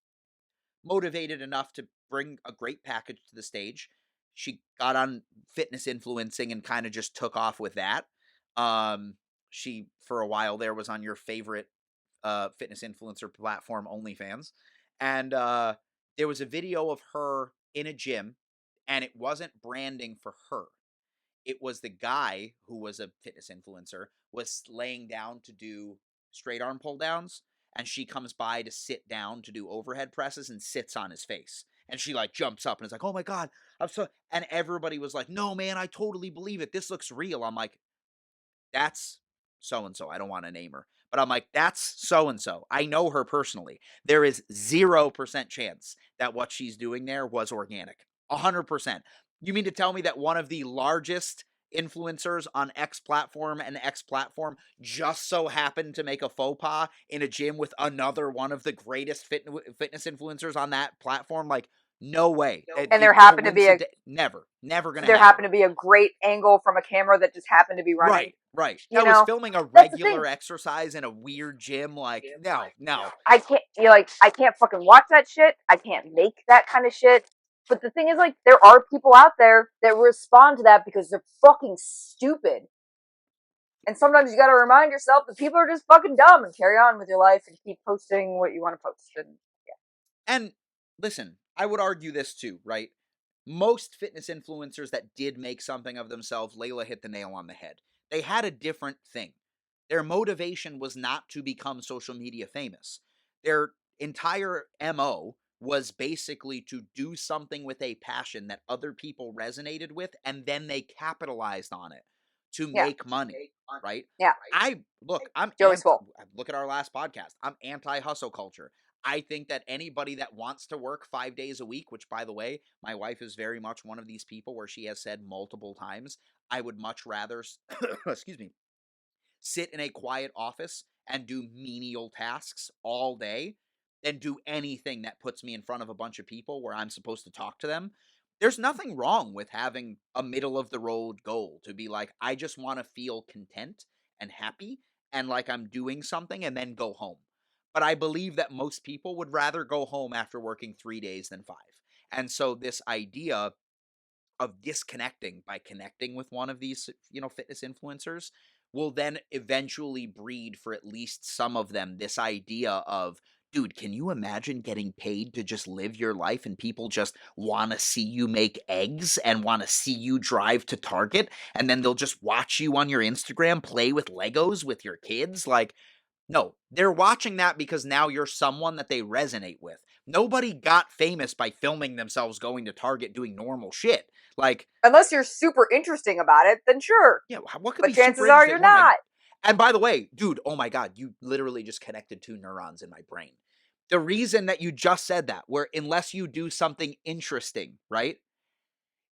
motivated enough to bring a great package to the stage. She got on fitness influencing and kind of just took off with that. She for a while there was on your favorite fitness influencer platform, OnlyFans, and there was a video of her in a gym, and it wasn't branding for her. It was the guy who was a fitness influencer was laying down to do straight arm pull downs, and she comes by to sit down to do overhead presses and sits on his face. And she like jumps up and is like, "Oh my god, I'm so," and everybody was like, "No, man, I totally believe it. This looks real." I'm like, "That's so and so." I don't want to name her, but I'm like, "That's so and so. I know her personally. There is 0% chance that what she's doing there was organic. 100%. You mean to tell me that one of the largest influencers on X platform and X platform just so happened to make a faux pas in a gym with another one of the greatest fitness influencers on that platform? Like, no way. And It coincident. Never gonna there happen. happened to be a great angle from a camera that just happened to be running. Right, right. You That was know, filming a that's the thing. regular exercise in a weird gym. Like, no, no. I can't. You're like, I can't fucking watch that shit. I can't make that kind of shit. But the thing is, like, there are people out there that respond to that because they're fucking stupid. And sometimes you got to remind yourself that people are just fucking dumb and carry on with your life and keep posting what you want to post. And And listen, I would argue this too, right? Most fitness influencers that did make something of themselves, Layla hit the nail on the head. They had a different thing. Their motivation was not to become social media famous. Their entire MO was basically to do something with a passion that other people resonated with, and then they capitalized on it to yeah, make money, right? yeah. I look, Joey's full. look at our last podcast. I'm anti hustle culture. I think that anybody that wants to work 5 days a week, which by the way, my wife is very much one of these people where she has said multiple times, I would much rather, excuse me, sit in a quiet office and do menial tasks all day than do anything that puts me in front of a bunch of people where I'm supposed to talk to them. There's nothing wrong with having a middle of the road goal to be like, I just want to feel content and happy and like I'm doing something and then go home. But I believe that most people would rather go home after working 3 days than 5. And so this idea of disconnecting by connecting with one of these, fitness influencers will then eventually breed for at least some of them this idea of, dude, can you imagine getting paid to just live your life and people just want to see you make eggs and want to see you drive to Target and then they'll just watch you on your Instagram play with Legos with your kids? Like, no, they're watching that because now you're someone that they resonate with. Nobody got famous by filming themselves going to Target doing normal shit. Like, Unless you're super interesting about it, then sure. yeah, what could But be super chances are interesting? you're not. And by the way, dude, oh my God, you literally just connected two neurons in my brain. The reason that you just said that, where unless you do something interesting, right?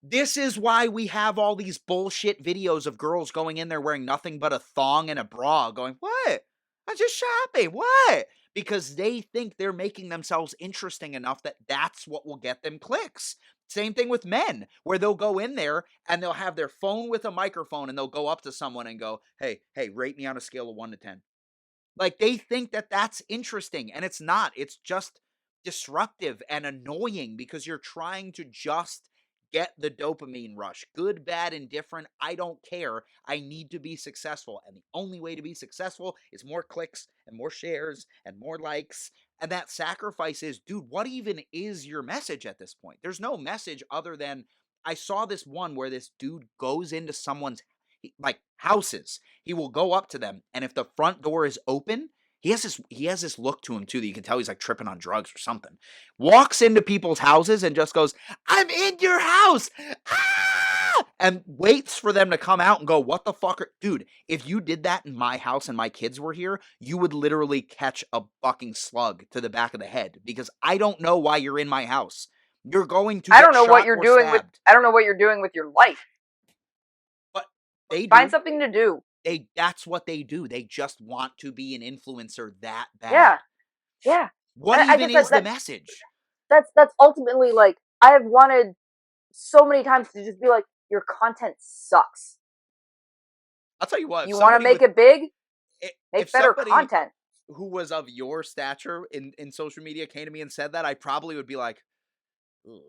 This is why we have all these bullshit videos of girls going in there wearing nothing but a thong and a bra going, what? I'm just shopping. What? because they think they're making themselves interesting enough that that's what will get them clicks. Same thing with men, where they'll go in there and they'll have their phone with a microphone and they'll go up to someone and go, hey, rate me on a scale of 1 to 10. Like, they think that that's interesting, and it's not. It's just disruptive and annoying because you're trying to just get the dopamine rush. Good, bad, indifferent, I don't care. I need to be successful. And the only way to be successful is more clicks and more shares and more likes. And that sacrifice is, dude, what even is your message at this point? There's no message other than I saw this one where this dude goes into someone's like houses. He will go up to them, and if the front door is open, he has this look to him too that you can tell he's like tripping on drugs or something. Walks into people's houses and just goes, "I'm in your house," and waits for them to come out and go, "What the fuck, dude?" If you did that in my house and my kids were here, you would literally catch a fucking slug to the back of the head because I don't know why you're in my house. You're going to I don't get know what shot you're or doing with. stabbed. I don't know what you're doing with your life. But they Find do. something to do. That's what they do. They just want to be an influencer that bad. Yeah, yeah. What And I even guess is the message? that's ultimately like I have wanted so many times to just be like, your content sucks. I'll tell you what, if You want to somebody make with it big? if Make better somebody content. who was of your stature in social media came to me and said that, I probably would be like, ugh.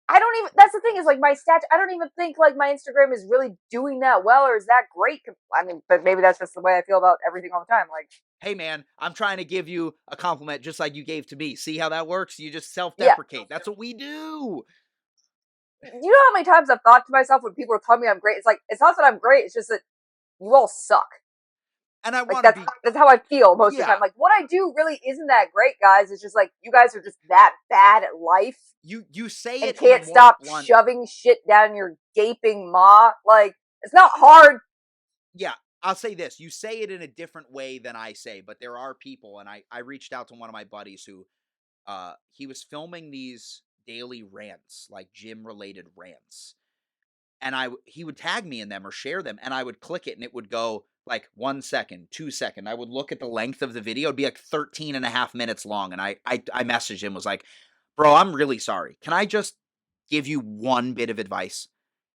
I don't even. That's the thing is like my stats. I don't even think like my Instagram is really doing that well or is that great. I mean, but maybe that's just the way I feel about everything all the time. Like, Hey man, I'm trying to give you a compliment just like you gave to me. See how that works? You just yeah, self-deprecate. That's what we do. you know how many times I've thought to myself when people are telling me I'm great. It's like it's not that I'm great. It's just that you all suck. And I Like want to be that's how I feel most of the yeah. time. Like what I do really isn't that great, guys. It's just like you guys are just that bad at life You say and it in a can't more stop blunt. shoving shit down your gaping maw. Like it's not hard. Yeah, I'll say this. You say it in a different way than I say, but there are people, and I reached out to one of my buddies who he was filming these daily rants, like gym related rants. And he would tag me in them or share them, and I would click it and it would go like 1 second, 2 second. I would look at the length of the video, it'd be like 13 and a half minutes long. And I messaged him, was like, bro, I'm really sorry. Can I just give you one bit of advice?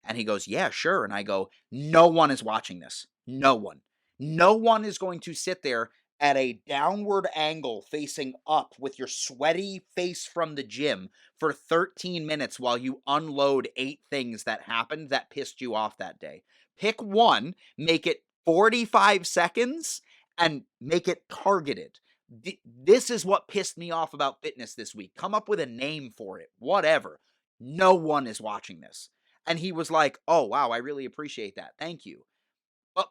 And he goes, yeah, sure. And I go, no one is watching this. No one. No one is going to sit there at a downward angle facing up with your sweaty face from the gym for 13 minutes while you unload 8 things that happened that pissed you off that day. Pick one, make it 45 seconds, and make it targeted. This is what pissed me off about fitness this week. Come up with a name for it, whatever. No one is watching this. And he was like, oh, wow, I really appreciate that. Thank you. But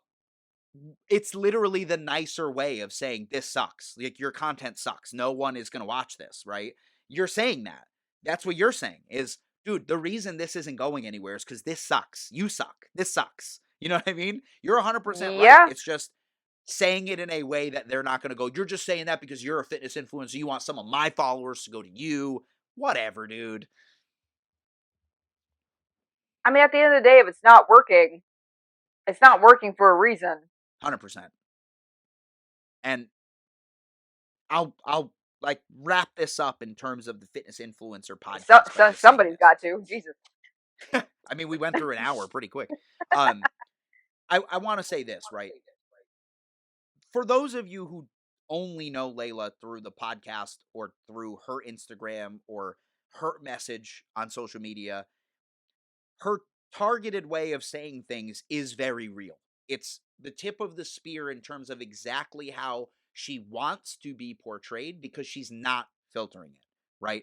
it's literally the nicer way of saying this sucks. Like, your content sucks. No one is going to watch this, right? You're saying that. That's what you're saying is, dude, the reason this isn't going anywhere is because this sucks. You suck. This sucks. You know what I mean? You're 100% right. Yeah. It's just saying it in a way that they're not going to go, you're just saying that because you're a fitness influencer. You want some of my followers to go to you. Whatever, dude. I mean, at the end of the day, if it's not working for a reason. 100%. And I'll like wrap this up in terms of the fitness influencer podcast by just saying Somebody's this. got to. Jesus. I mean, we went through an hour pretty quick. Um, I want to say this, right? For those of you who only know Layla through the podcast or through her Instagram or her message on social media, her targeted way of saying things is very real. It's the tip of the spear in terms of exactly how she wants to be portrayed because she's not filtering it, right?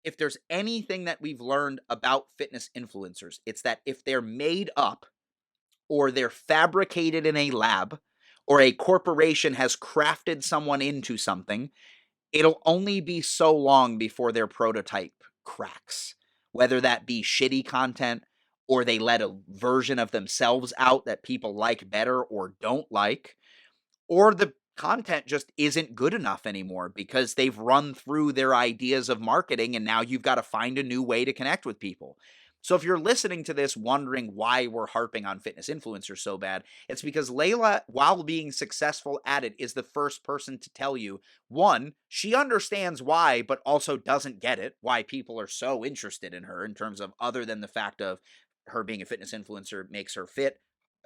If there's anything that we've learned about fitness influencers, it's that if they're made up or they're fabricated in a lab or a corporation has crafted someone into something, it'll only be so long before their prototype cracks. Whether that be shitty content or they let a version of themselves out that people like better or don't like, or the content just isn't good enough anymore because they've run through their ideas of marketing and now you've got to find a new way to connect with people. So if you're listening to this wondering why we're harping on fitness influencers so bad, it's because Layla, while being successful at it, is the first person to tell you, one, she understands why, but also doesn't get it, why people are so interested in her in terms of other than the fact of her being a fitness influencer makes her fit.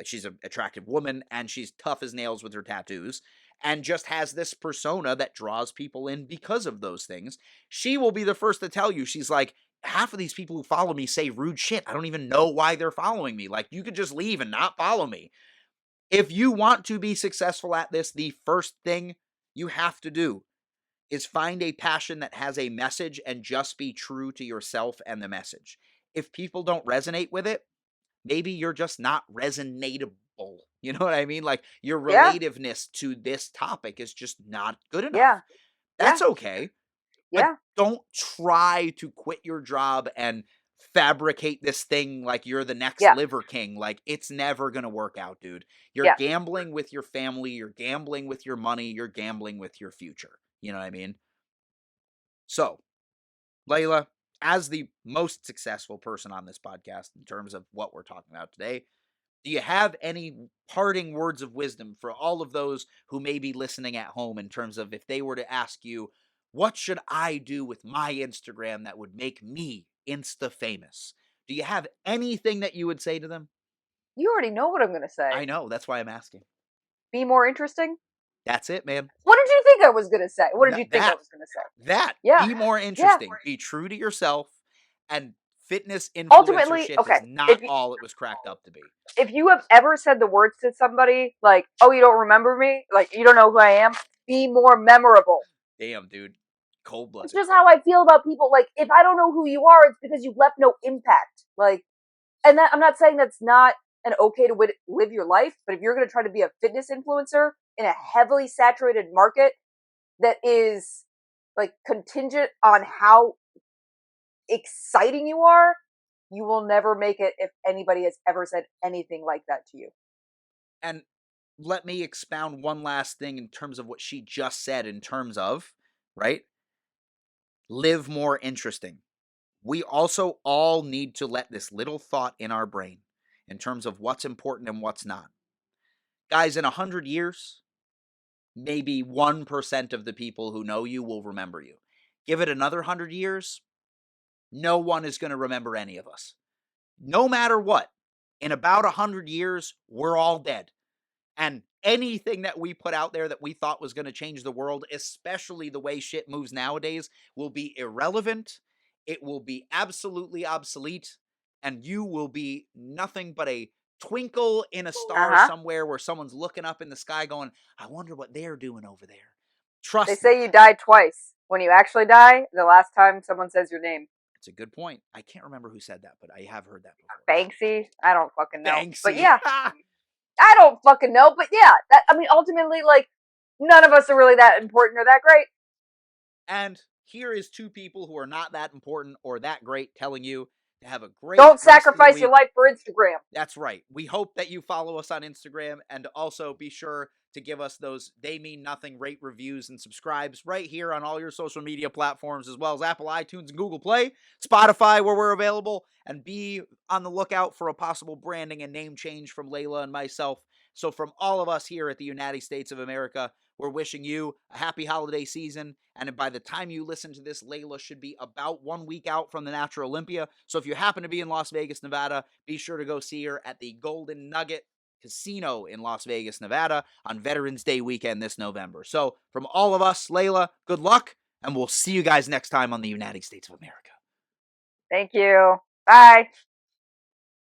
She's an attractive woman and she's tough as nails with her tattoos and just has this persona that draws people in because of those things. She will be the first to tell you, she's like, half of these people who follow me say rude shit. I don't even know why they're following me. Like, you could just leave and not follow me. If you want to be successful at this, the first thing you have to do is find a passion that has a message and just be true to yourself and the message. If people don't resonate with it, maybe you're just not resonatable. You know what I mean? Like, your Yeah, relativeness to this topic is just not good enough. yeah, That's yeah, okay. But yeah, don't try to quit your job and fabricate this thing like you're the next yeah, Liver King. Like, it's never going to work out, dude. You're yeah. gambling with your family, you're gambling with your money, you're gambling with your future. You know what I mean? So, Layla, as the most successful person on this podcast in terms of what we're talking about today, do you have any parting words of wisdom for all of those who may be listening at home in terms of if they were to ask you, what should I do with my Instagram that would make me Insta famous? Do you have anything that you would say to them? You already know what I'm gonna I say. know, that's why I'm asking. Be more interesting. That's it, man. What did you think I was gonna say? What did you think I That was gonna say? that Yeah, be more yeah. interesting, be true to yourself, and fitness Ultimately, influencership is okay. not all it was cracked up to be. If you have ever said the words to somebody like, "Oh, you don't remember me? Like, you don't know who I am?" Be more memorable. Damn, dude. Cold It's blooded. just how I feel about people. Like, if I don't know who you are, it's because you've left no impact. Like, and that I'm not saying that's not an okay to live your life, but if you're going to try to be a fitness influencer in a heavily saturated market that is like contingent on how exciting you are, you will never make it if anybody has ever said anything like that to you. And let me expound one last thing in terms of what she just said, in terms of, right? Live more interesting. We also all need to let this little thought in our brain in terms of what's important and what's not. Guys, in 100 years, maybe 1% of the people who know you will remember you. Give it another 100 years, no one is going to remember any of us. No matter what, in about 100 years, we're all dead. And anything that we put out there that we thought was going to change the world, especially the way shit moves nowadays, will be irrelevant. It will be absolutely obsolete. And you will be nothing but a twinkle in a Uh star huh. somewhere where someone's looking up in the sky going, I wonder what they're doing over there. They Trust me. say you die twice. When you actually die, the last time someone says your name. It's a good point. I can't remember who said that, but I have heard that before. Banksy? I don't fucking know. But Banksy. yeah, I don't fucking know. But yeah, that, I mean, ultimately, like, none of us are really that important or that great. And here is two people who are not that important or that great telling you to have a great Don't rest of the sacrifice your week. life for Instagram. That's right. We hope that you follow us on Instagram and also be sure to give us those They Mean Nothing rate reviews and subscribes right here on all your social media platforms, as well as Apple, iTunes, and Google Play, Spotify, where we're available, and be on the lookout for a possible branding and name change from Layla and myself. So from all of us here at the United States of America, we're wishing you a happy holiday season. And by the time you listen to this, Layla should be about 1 week out from the Natural Olympia. So if you happen to be in Las Vegas, Nevada, be sure to go see her at the Golden Nugget Casino in Las Vegas, Nevada on Veterans Day weekend this November. So from all of us, Layla, good luck, and we'll see you guys next time on the United States of America. Thank you. Bye.